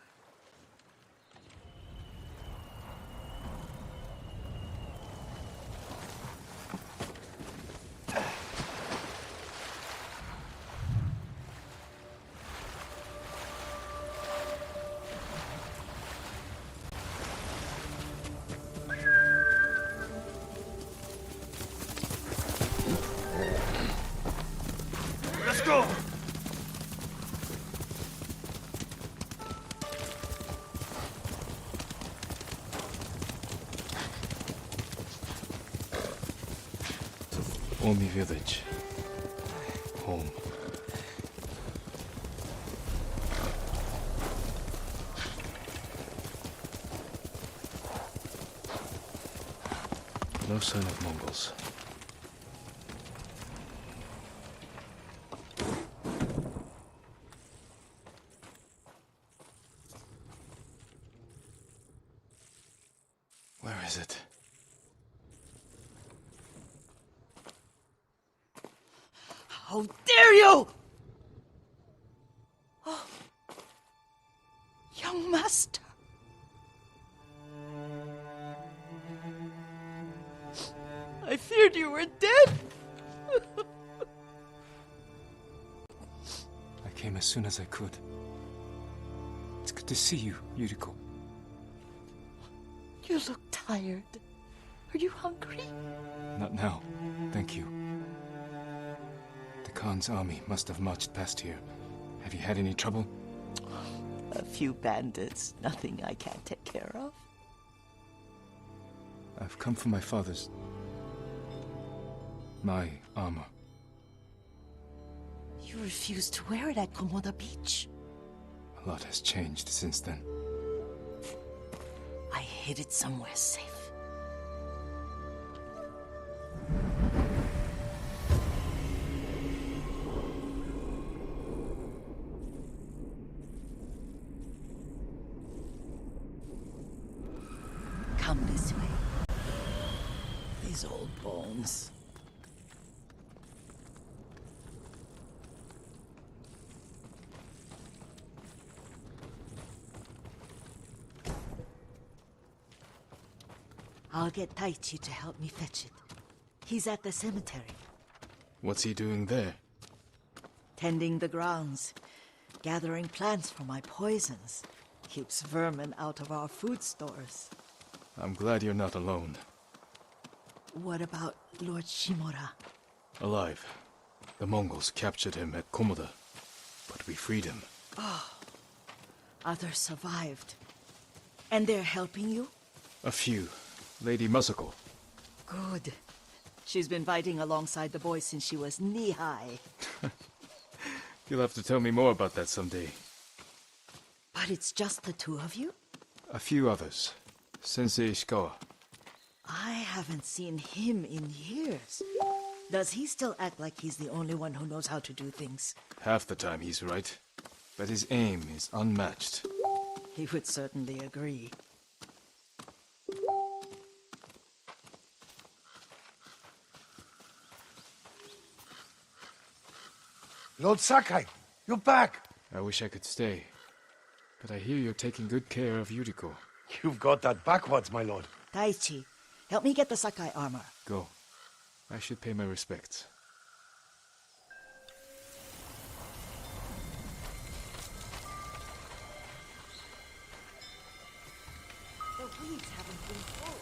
Let's go! Omi village. Home. No sign of Mongols. Where is it? How dare you! Oh, young master. I feared you were dead. I came as soon as I could. It's good to see you, Yuriko. You look tired. Are you hungry? Not now, thank you. The Khan's army must have marched past here. Have you had any trouble? A few bandits. Nothing I can't take care of. I've come for my father's... my armor. You refused to wear it at Komoda Beach. A lot has changed since then. I hid it somewhere safe. Come this way. These old bones. I'll get Taichi to help me fetch it. He's at the cemetery. What's he doing there? Tending the grounds. Gathering plants for my poisons. Keeps vermin out of our food stores. I'm glad you're not alone. What about Lord Shimura? Alive. The Mongols captured him at Komoda, but we freed him. Others survived. And they're helping you? A few. Lady Masako. Good. She's been fighting alongside the boys since she was knee-high. You'll have to tell me more about that someday. But it's just the two of you? A few others. Sensei Ishikawa. I haven't seen him in years. Does he still act like he's the only one who knows how to do things? Half the time he's right. But his aim is unmatched. He would certainly agree. Lord Sakai, you're back! I wish I could stay. But I hear you're taking good care of Yuriko. You've got that backwards, my lord. Taichi, help me get the Sakai armor. Go. I should pay my respects. The weeds haven't been pulled.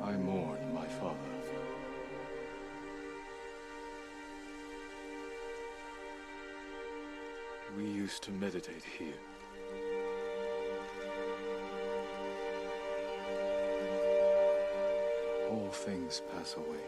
I mourn my father. We used to meditate here. All things pass away.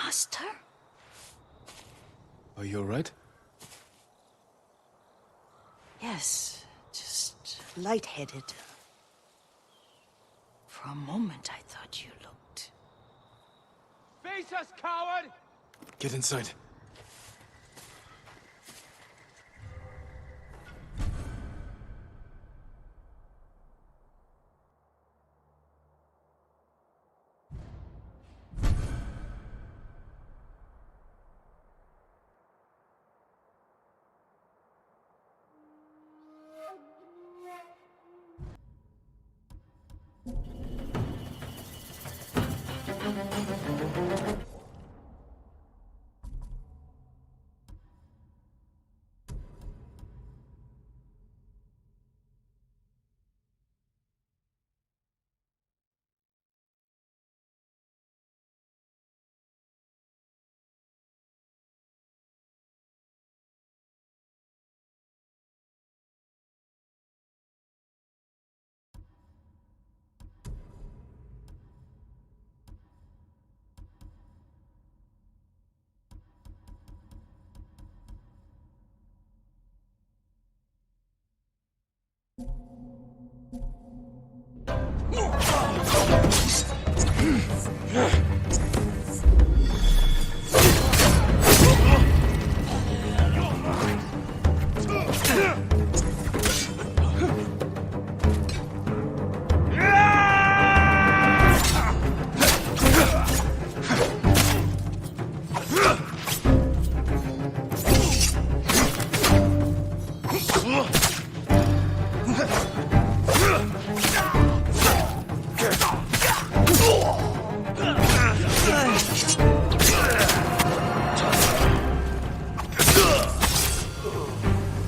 Master? Are you alright? Yes, just lightheaded. For a moment, I thought you looked... Face us, coward! Get inside.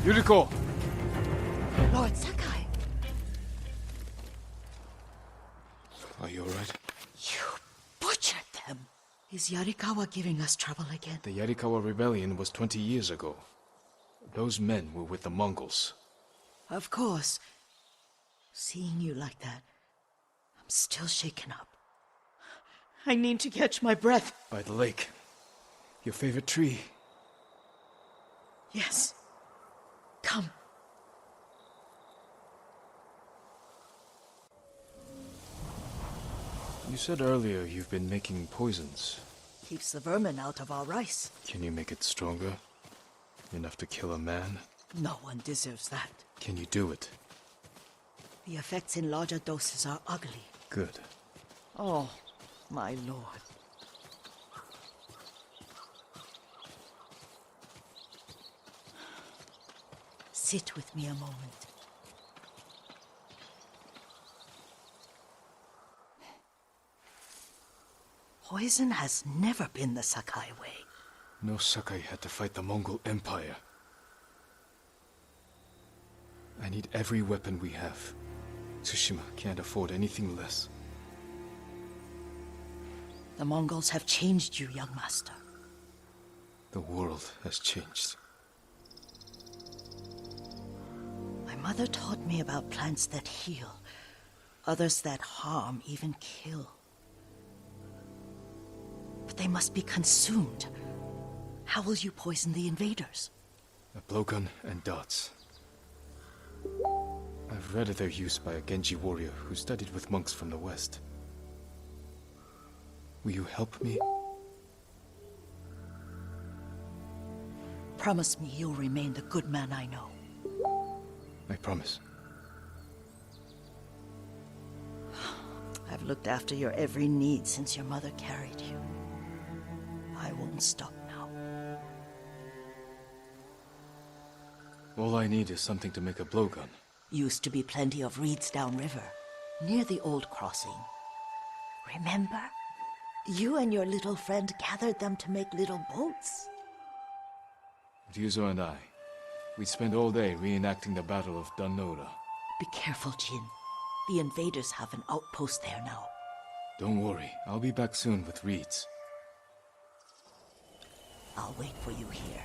Yuriko! Lord Sakai! Are you alright? You butchered them! Is Yarikawa giving us trouble again? The Yarikawa rebellion was 20 years ago. Those men were with the Mongols. Of course. Seeing you like that, I'm still shaken up. I need to catch my breath. By the lake. Your favorite tree. Yes. Come. You said earlier you've been making poisons. Keeps the vermin out of our rice. Can you make it stronger? Enough to kill a man? No one deserves that. Can you do it? The effects in larger doses are ugly. Good. Oh, my lord. Sit with me a moment. Poison has never been the Sakai way. No Sakai had to fight the Mongol Empire. I need every weapon we have. Tsushima can't afford anything less. The Mongols have changed you, young master. The world has changed. My mother taught me about plants that heal, others that harm, even kill. But they must be consumed. How will you poison the invaders? A blowgun and darts. I've read of their use by a Genji warrior who studied with monks from the west. Will you help me? Promise me you'll remain the good man I know. I promise. I've looked after your every need since your mother carried you. I won't stop now. All I need is something to make a blowgun. Used to be plenty of reeds downriver, near the old crossing. Remember? You and your little friend gathered them to make little boats. Ryuzo and I, we'd spend all day reenacting the Battle of Danora. Be careful, Jin. The invaders have an outpost there now. Don't worry, I'll be back soon with reeds. I'll wait for you here.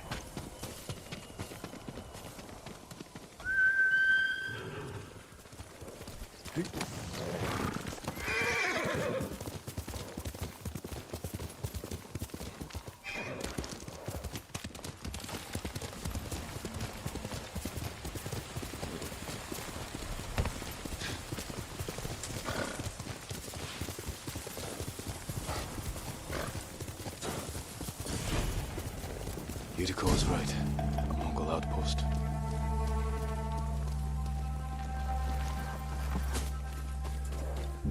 Yariko was right. A Mongol outpost.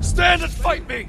Stand and fight me!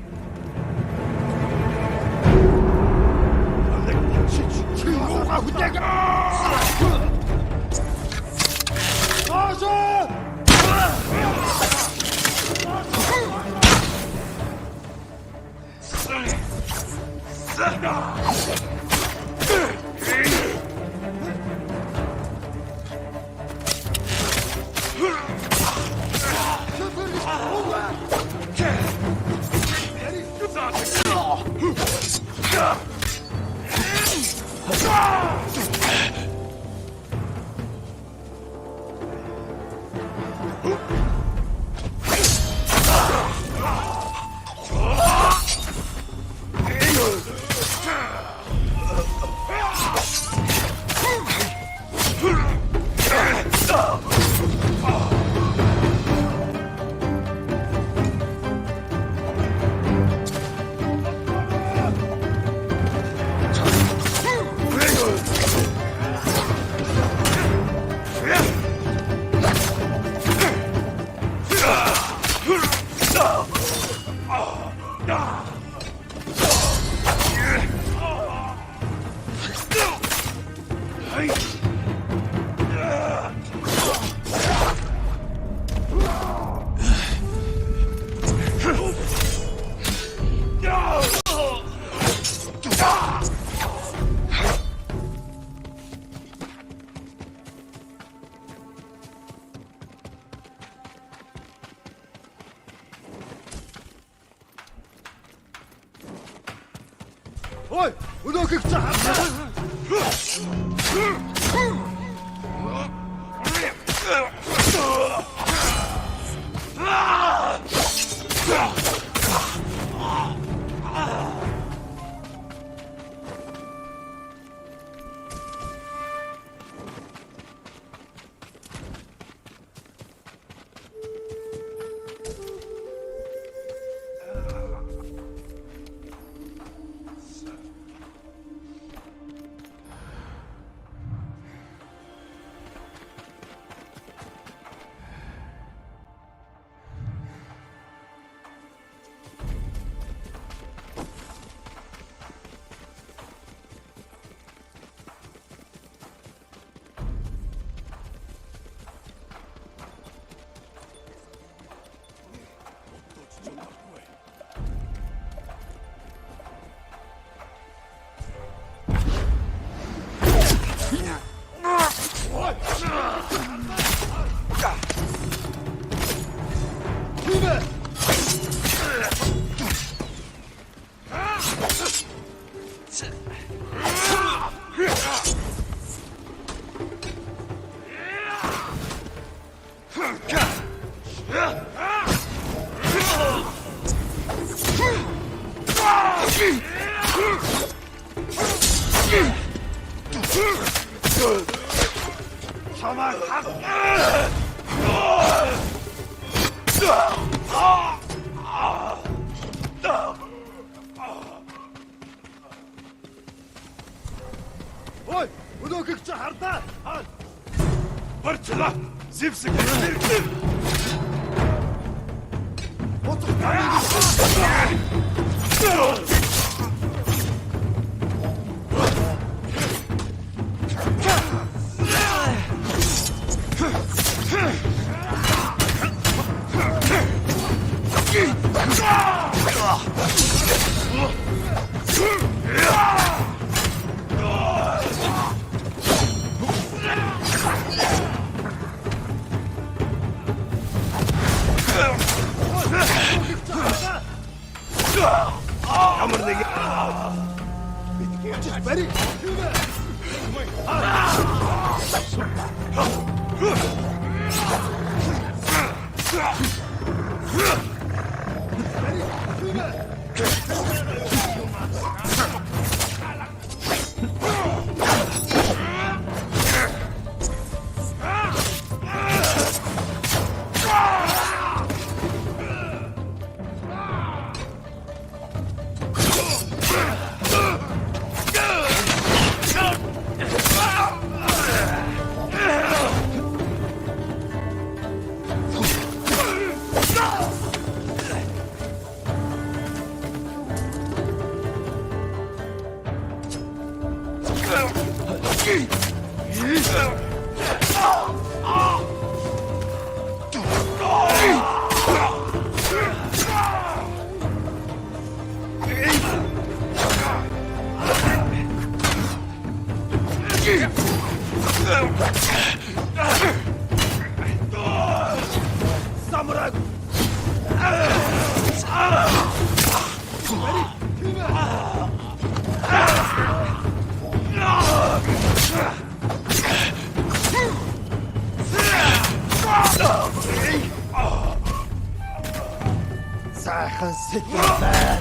Sachen sick and bad.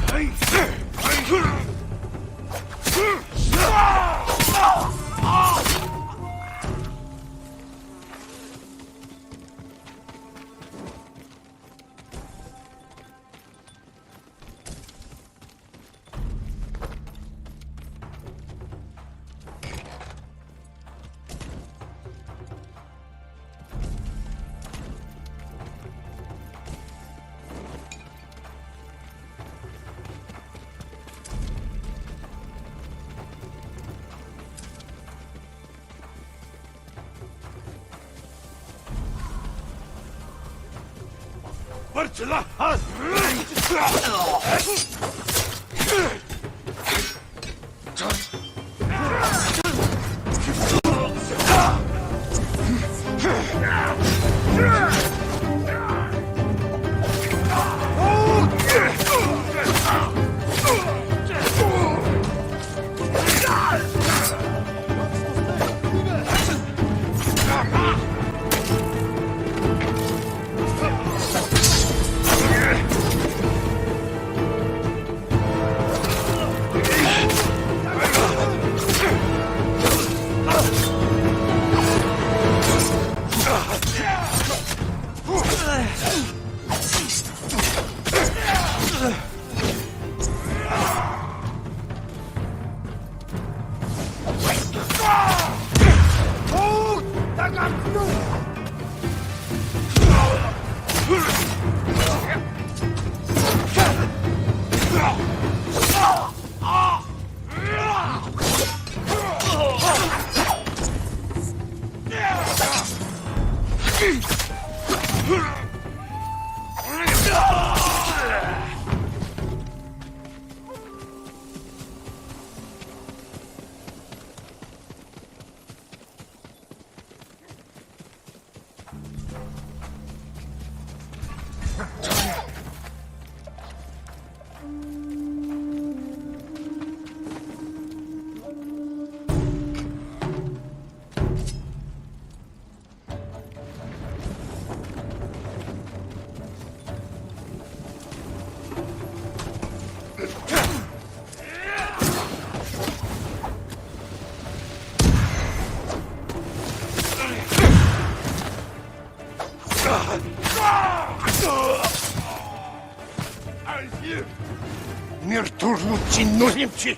Мир турнуть ножимчи!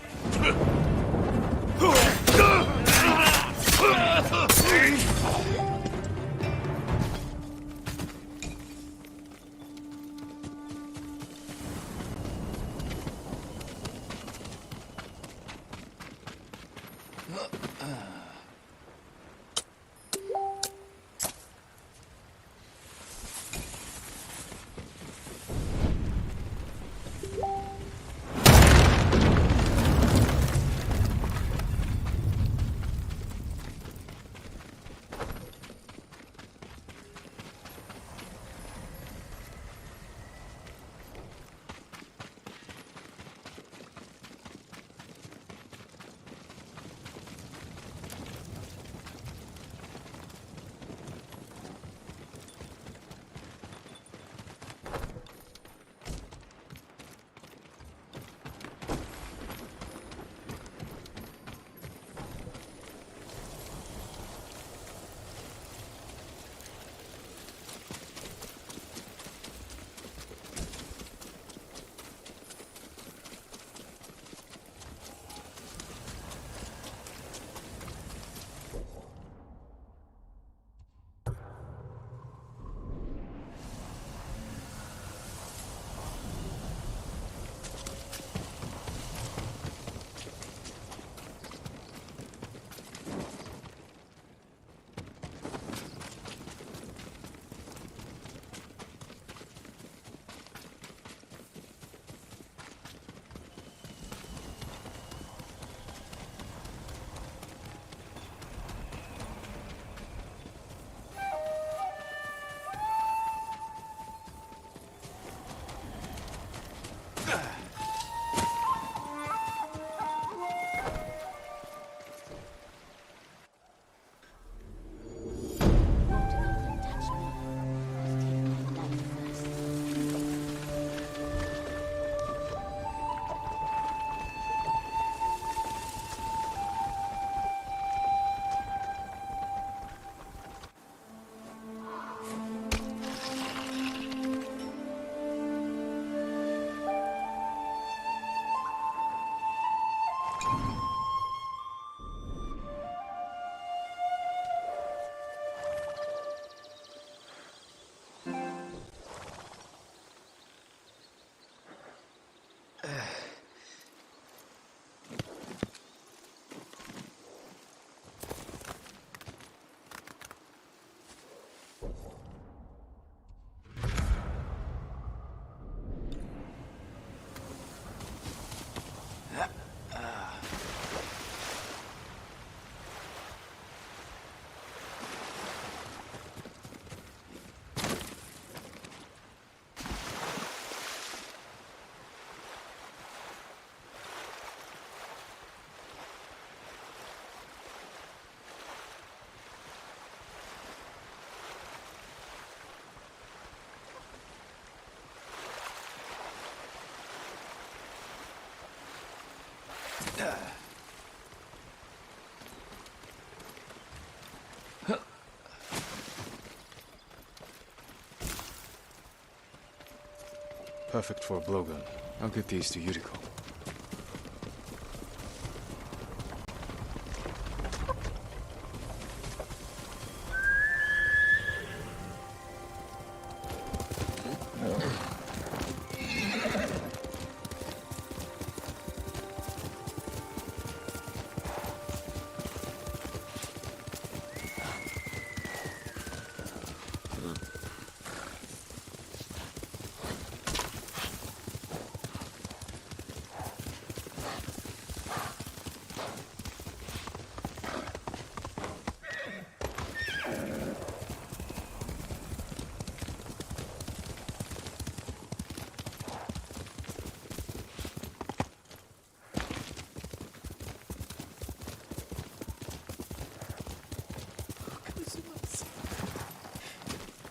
Perfect for a blowgun. I'll get these to Yuriko.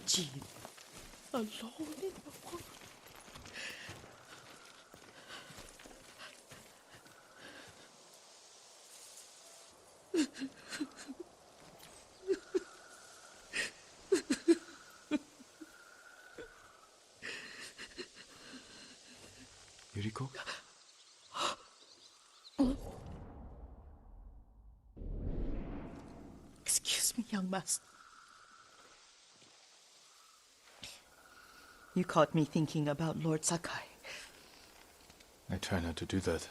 Jean, alone in the world. Yuriko? Excuse me, young master. You caught me thinking about Lord Sakai. I try not to do that.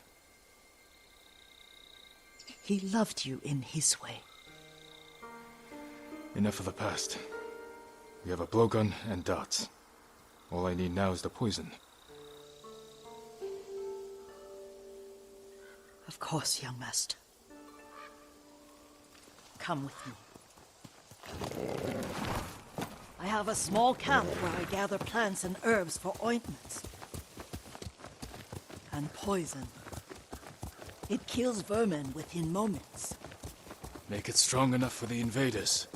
He loved you in his way. Enough of the past. We have a blowgun and darts. All I need now is the poison. Of course, young master. Come with me. I have a small camp where I gather plants and herbs for ointments. And poison. It kills vermin within moments. Make it strong enough for the invaders.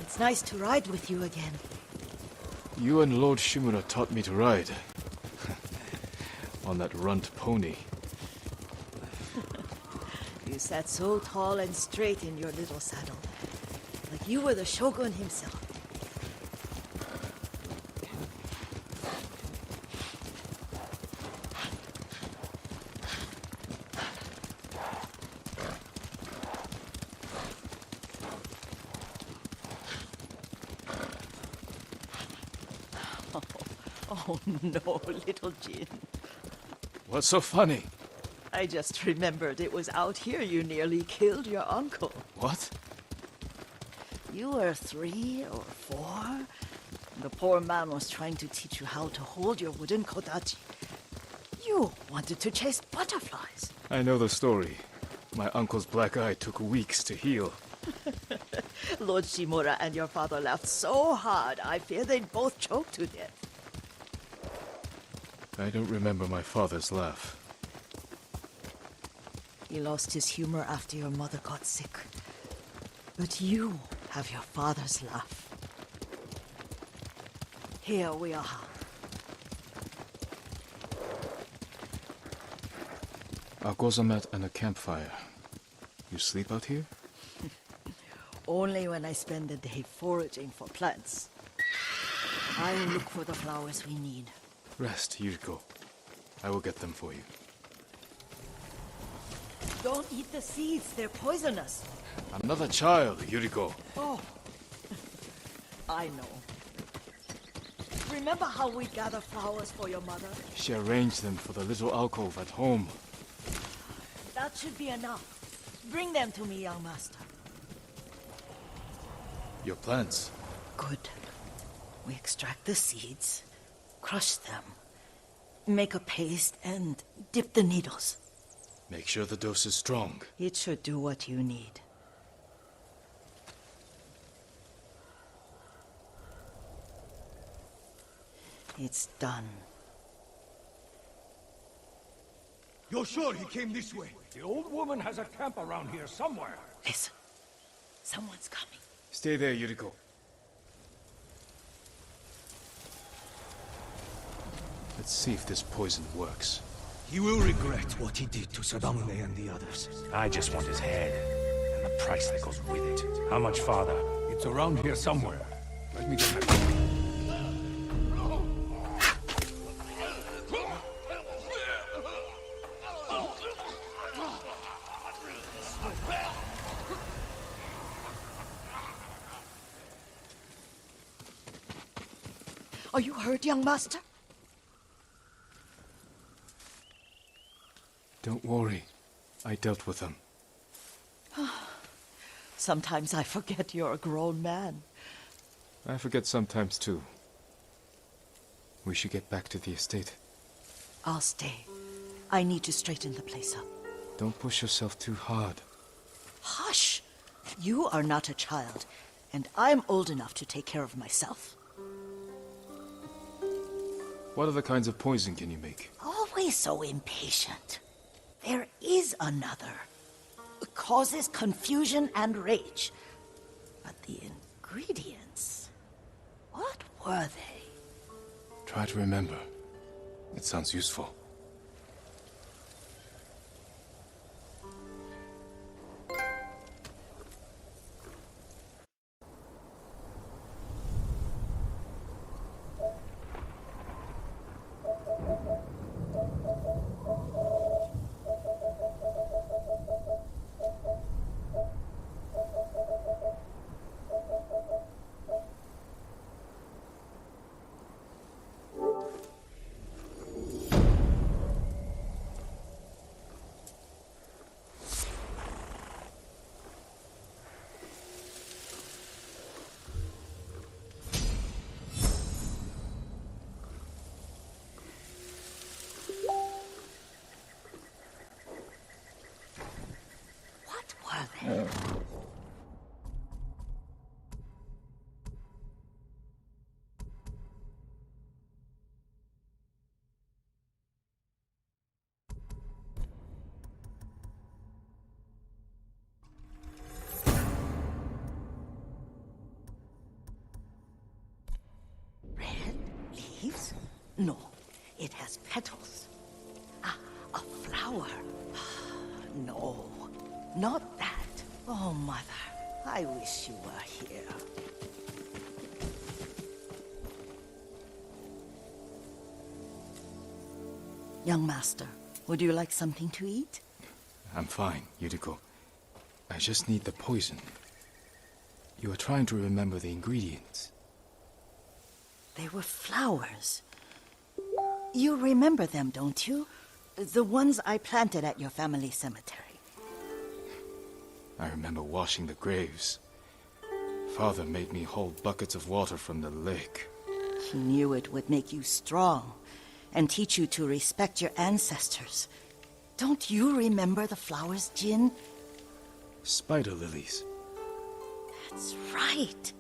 It's nice to ride with you again. You and Lord Shimura taught me to ride. On that runt pony. You sat so tall and straight in your little saddle. Like you were the shogun himself. Oh no, little Jin. What's so funny? I just remembered it was out here you nearly killed your uncle. What? You were 3 or 4. The poor man was trying to teach you how to hold your wooden kodachi. You wanted to chase butterflies. I know the story. My uncle's black eye took weeks to heal. Lord Shimura and your father laughed so hard, I fear they'd both choke to death. I don't remember my father's laugh. He lost his humor after your mother got sick. But you have your father's laugh. Here we are. A gozamet and a campfire. You sleep out here? Only when I spend the day foraging for plants. I look for the flowers we need. Rest, Yuriko. I will get them for you. Don't eat the seeds, they're poisonous. I'm not a child, Yuriko. Oh, I know. Remember how we gather flowers for your mother? She arranged them for the little alcove at home. That should be enough. Bring them to me, young master. Your plants. Good. We extract the seeds, crush them, make a paste, and dip the needles. Make sure the dose is strong. It should do what you need. It's done. You're sure he came this way? The old woman has a camp around here somewhere. Listen. Someone's coming. Stay there, Yuriko. Let's see if this poison works. He will regret what he did to Sadamune and the others. I just want his head, and the price that goes with it. How much farther? It's around here somewhere. Let me get my... Are you hurt, young master? Don't worry. I dealt with them. Sometimes I forget you're a grown man. I forget sometimes too. We should get back to the estate. I'll stay. I need to straighten the place up. Don't push yourself too hard. Hush! You are not a child, and I'm old enough to take care of myself. What other kinds of poison can you make? Always so impatient. There is another. It causes confusion and rage. But the ingredients... what were they? Try to remember. It sounds useful. What were they? Red leaves? No, it has petals. Ah, a flower. No, not that. Oh, Mother, I wish you were here. Young master, would you like something to eat? I'm fine, Yuriko. I just need the poison. You are trying to remember the ingredients. They were flowers. You remember them, don't you? The ones I planted at your family cemetery. I remember washing the graves. Father made me hold buckets of water from the lake. He knew it would make you strong and teach you to respect your ancestors. Don't you remember the flowers, Jin? Spider lilies. That's right.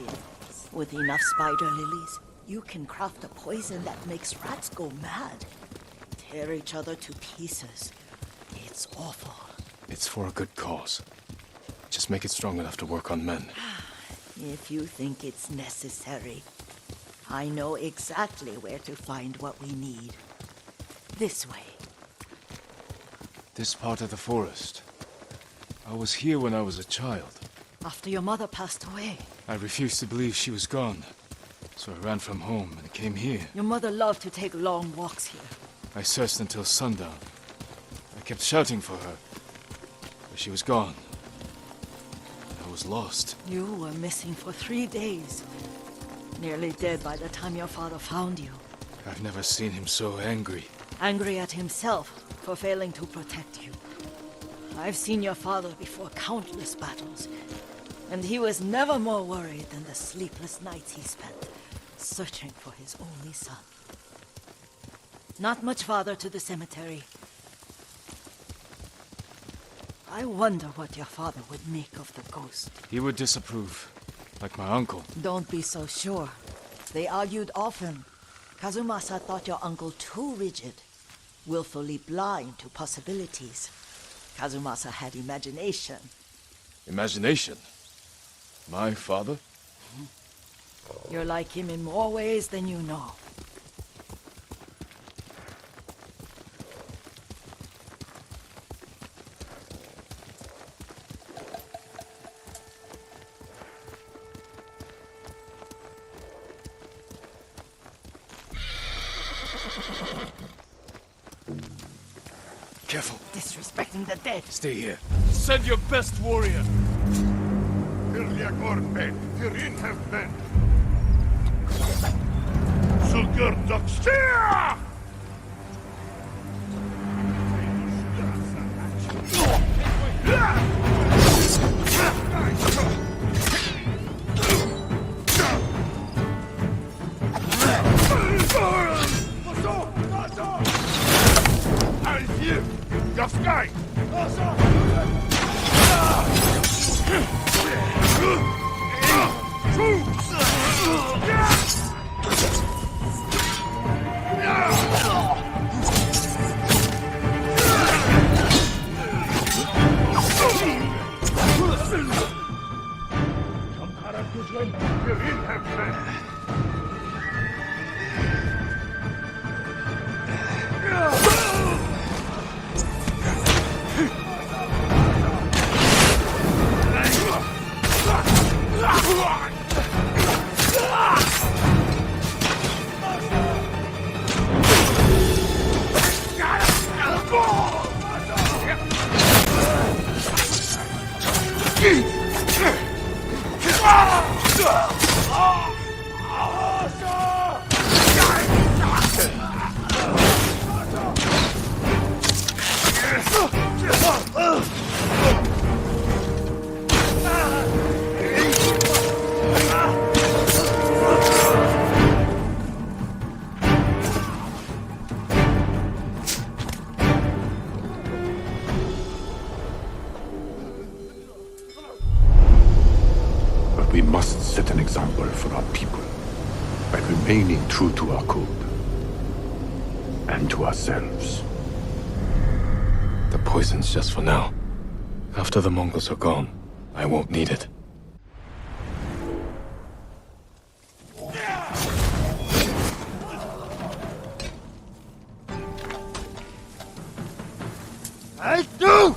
Yes. With enough spider lilies, you can craft a poison that makes rats go mad. Tear each other to pieces. It's awful. It's for a good cause. Just make it strong enough to work on men. If you think it's necessary, I know exactly where to find what we need. This way. This part of the forest. I was here when I was a child. After your mother passed away. I refused to believe she was gone. So I ran from home and came here. Your mother loved to take long walks here. I searched until sundown. I kept shouting for her. But she was gone. I was lost. You were missing for 3 days. Nearly dead by the time your father found you. I've never seen him so angry. Angry at himself for failing to protect you. I've seen your father before countless battles. And he was never more worried than the sleepless nights he spent searching for his only son. Not much farther to the cemetery. I wonder what your father would make of the ghost. He would disapprove, like my uncle. Don't be so sure. They argued often. Kazumasa thought your uncle too rigid, willfully blind to possibilities. Kazumasa had imagination. Imagination? My father? You're like him in more ways than you know. Careful. Disrespecting the dead. Stay here. Send your best warrior. Firin have been. Sulgur Doxtia! Sky! We must set an example for our people by remaining true to our code and to ourselves. The poison's just for now. After the Mongols are gone, I won't need it. I do!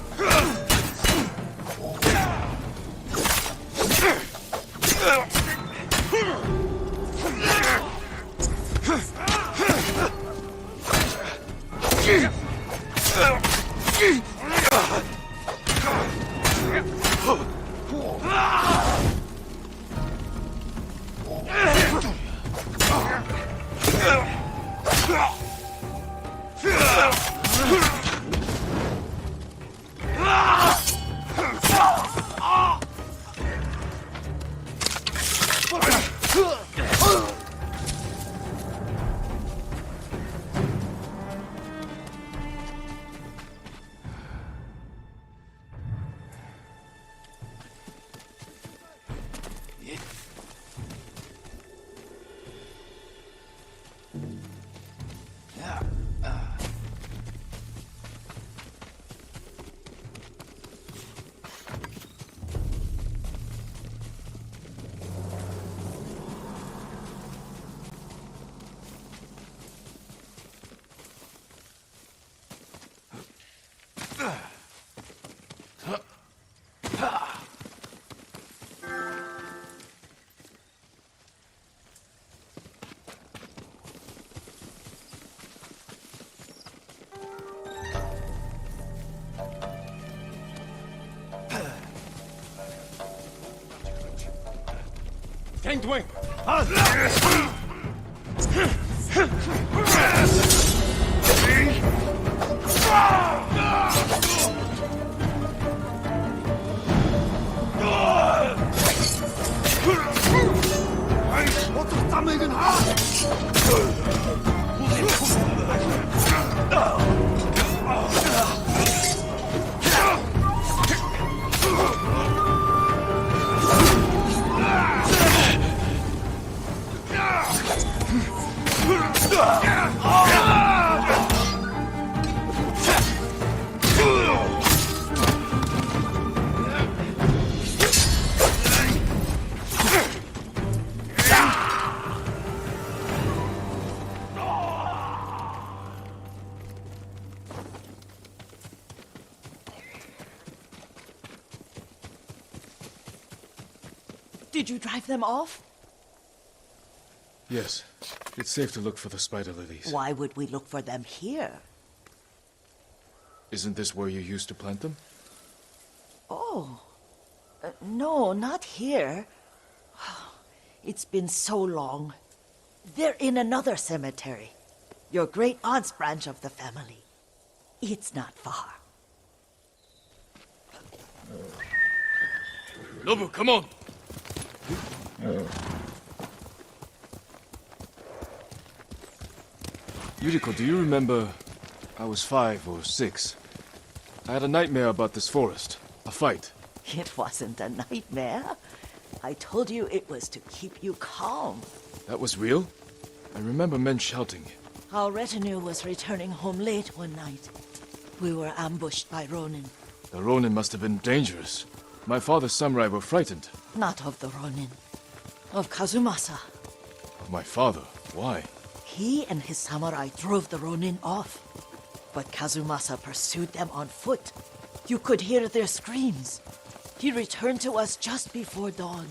Did you drive them off? Yes. It's safe to look for the spider lilies. Why would we look for them here? Isn't this where you used to plant them? Oh. No, not here. It's been so long. They're in another cemetery. Your great-aunt's branch of the family. It's not far. Nobu, come on! Yuriko, do you remember... I was 5 or 6. I had a nightmare about this forest. A fight. It wasn't a nightmare. I told you it was to keep you calm. That was real? I remember men shouting. Our retinue was returning home late one night. We were ambushed by Ronin. The Ronin must have been dangerous. My father's samurai were frightened. Not of the Ronin. Of Kazumasa. Of my father? Why? He and his samurai drove the Ronin off. But Kazumasa pursued them on foot. You could hear their screams. He returned to us just before dawn,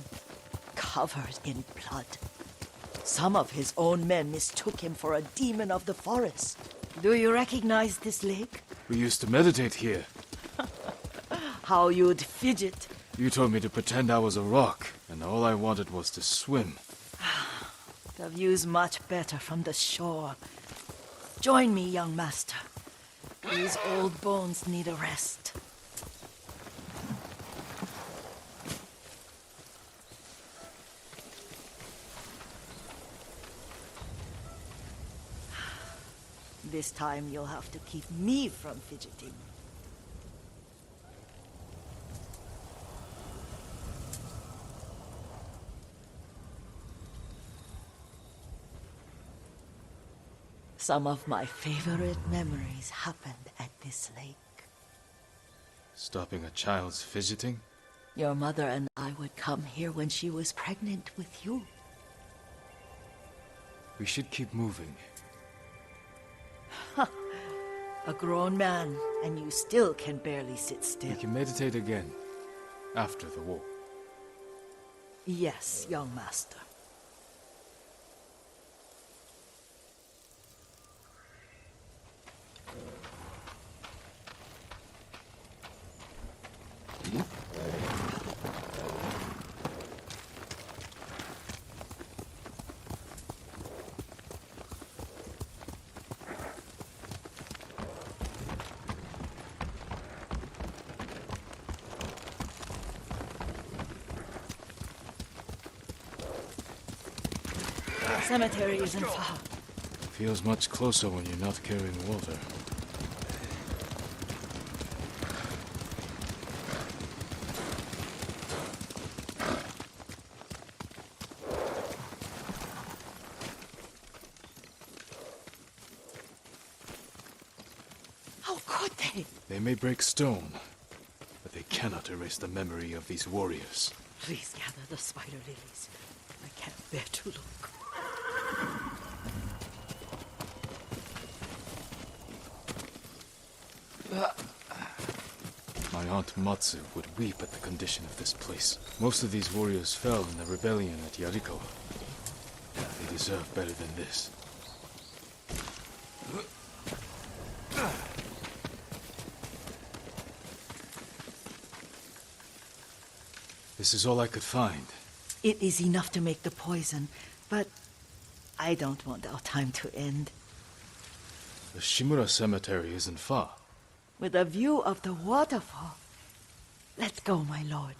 covered in blood. Some of his own men mistook him for a demon of the forest. Do you recognize this lake? We used to meditate here. How you'd fidget. You told me to pretend I was a rock, and all I wanted was to swim. The view's much better from the shore. Join me, young master. These old bones need a rest. This time you'll have to keep me from fidgeting. Some of my favorite memories happened at this lake. Stopping a child's fidgeting? Your mother and I would come here when she was pregnant with you. We should keep moving. A grown man, and you still can barely sit still. We can meditate again, after the war. Yes, young master. Cemetery isn't far. Feels much closer when you're not carrying water. How could they? They may break stone, but they cannot erase the memory of these warriors. Please gather the spider lilies. I can't bear to look. My aunt Matsu would weep at the condition of this place. Most of these warriors fell in the rebellion at Yariko. They deserve better than this. This is all I could find. It is enough to make the poison, but I don't want our time to end. The Shimura Cemetery isn't far. With a view of the waterfall. Let's go, my lord.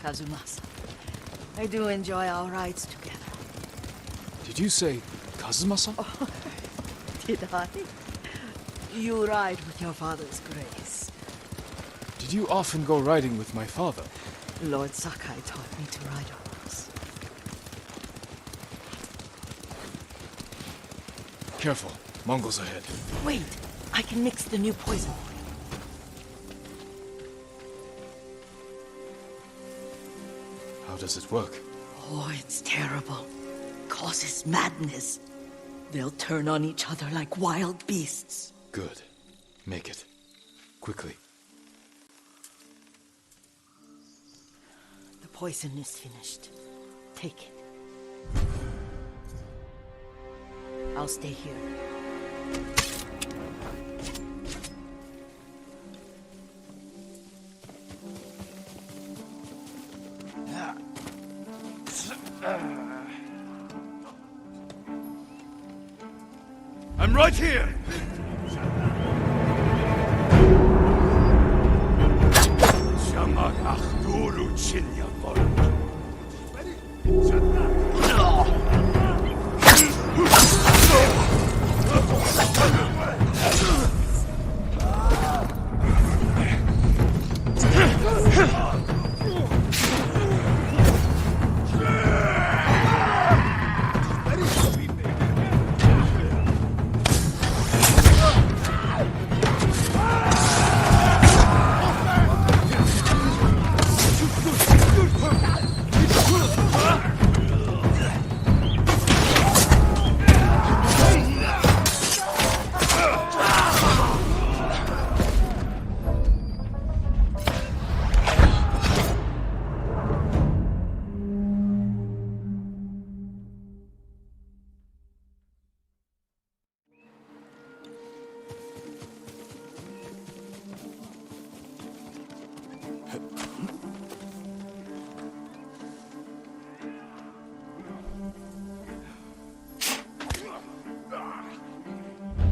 Kazumasa, I do enjoy our rides together. Did you say Kazumasa? Oh, did I? You ride with your father's grace. Did you often go riding with my father? Lord Sakai taught me to ride a horse. Careful, Mongols ahead. Wait, I can mix the new poison for you. How does it work? Oh, it's terrible. Causes madness. They'll turn on each other like wild beasts. Good. Make it. Quickly. The poison is finished. Take it. I'll stay here. I'm right here!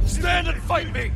Stand and fight me!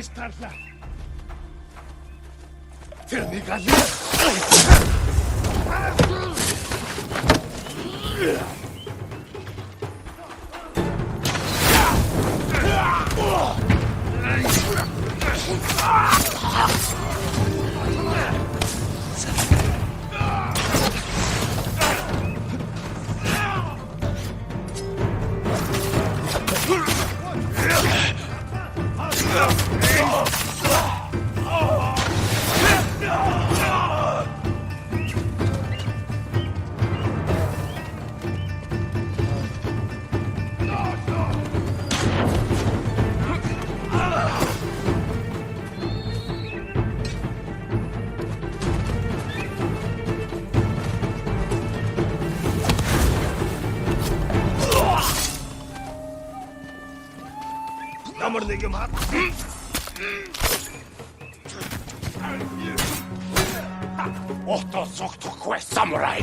Starla. Ternigali. Otto Sokto Samurai!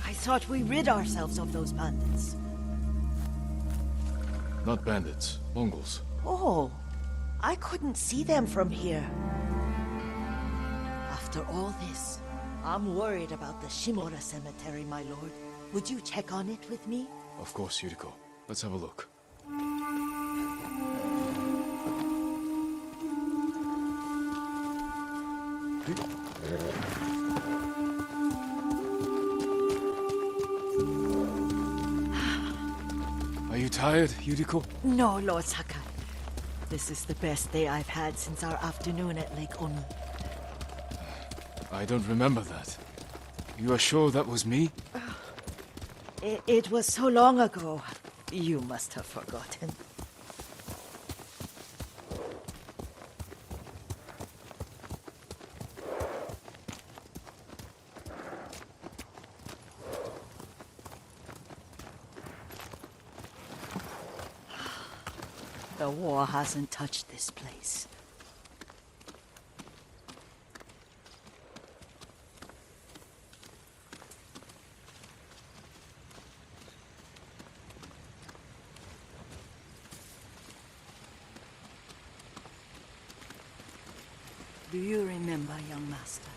I thought we rid ourselves of those bandits. Not bandits, Mongols. Oh, I couldn't see them from here. After all this, I'm worried about the Shimura cemetery, my lord. Would you check on it with me? Of course, Yuriko. Let's have a look. Are you tired, Yuriko? No, Lord Sakai. This is the best day I've had since our afternoon at Lake Oni. I don't remember that. You are sure that was me? It was so long ago. You must have forgotten. The war hasn't touched this place. Do you remember, young master?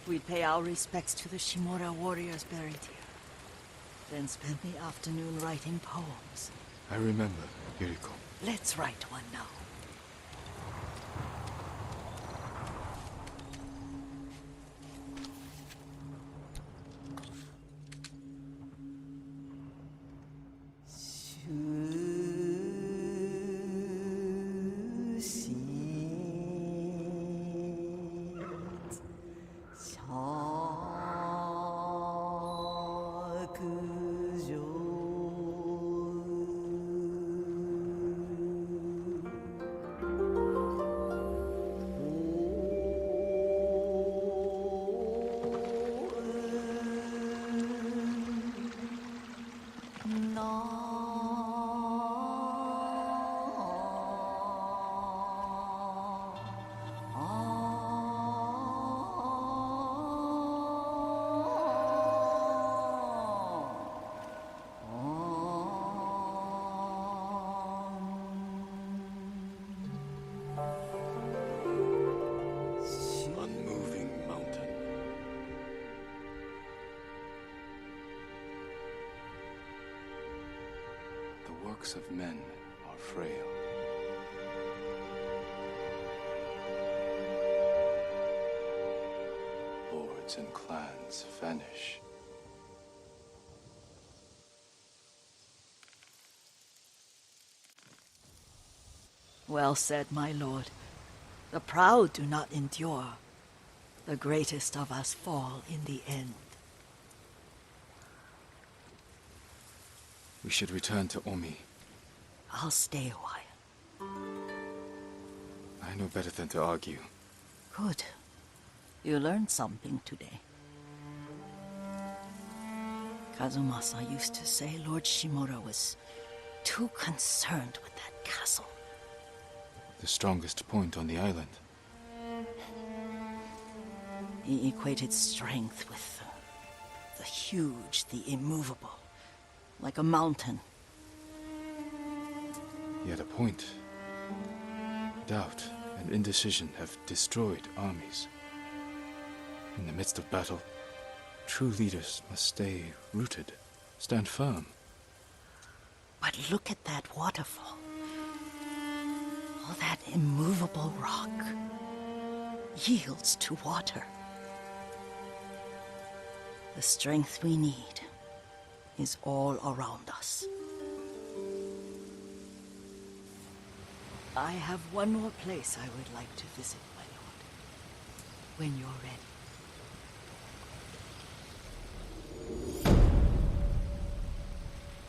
We'd pay our respects to the Shimura warriors buried here. Then spend the afternoon writing poems. I remember, Yuriko. Let's write one now. The works of men are frail. Lords and clans vanish. Well said, my lord. The proud do not endure. The greatest of us fall in the end. We should return to Omi. I'll stay a while. I know better than to argue. Good. You learned something today. Kazumasa used to say Lord Shimura was too concerned with that castle. The strongest point on the island. He equated strength with the huge, the immovable, like a mountain. He had a point. Doubt and indecision have destroyed armies. In the midst of battle, true leaders must stay rooted, stand firm. But look at that waterfall. All that immovable rock yields to water. The strength we need is all around us. I have one more place I would like to visit, my lord. When you're ready.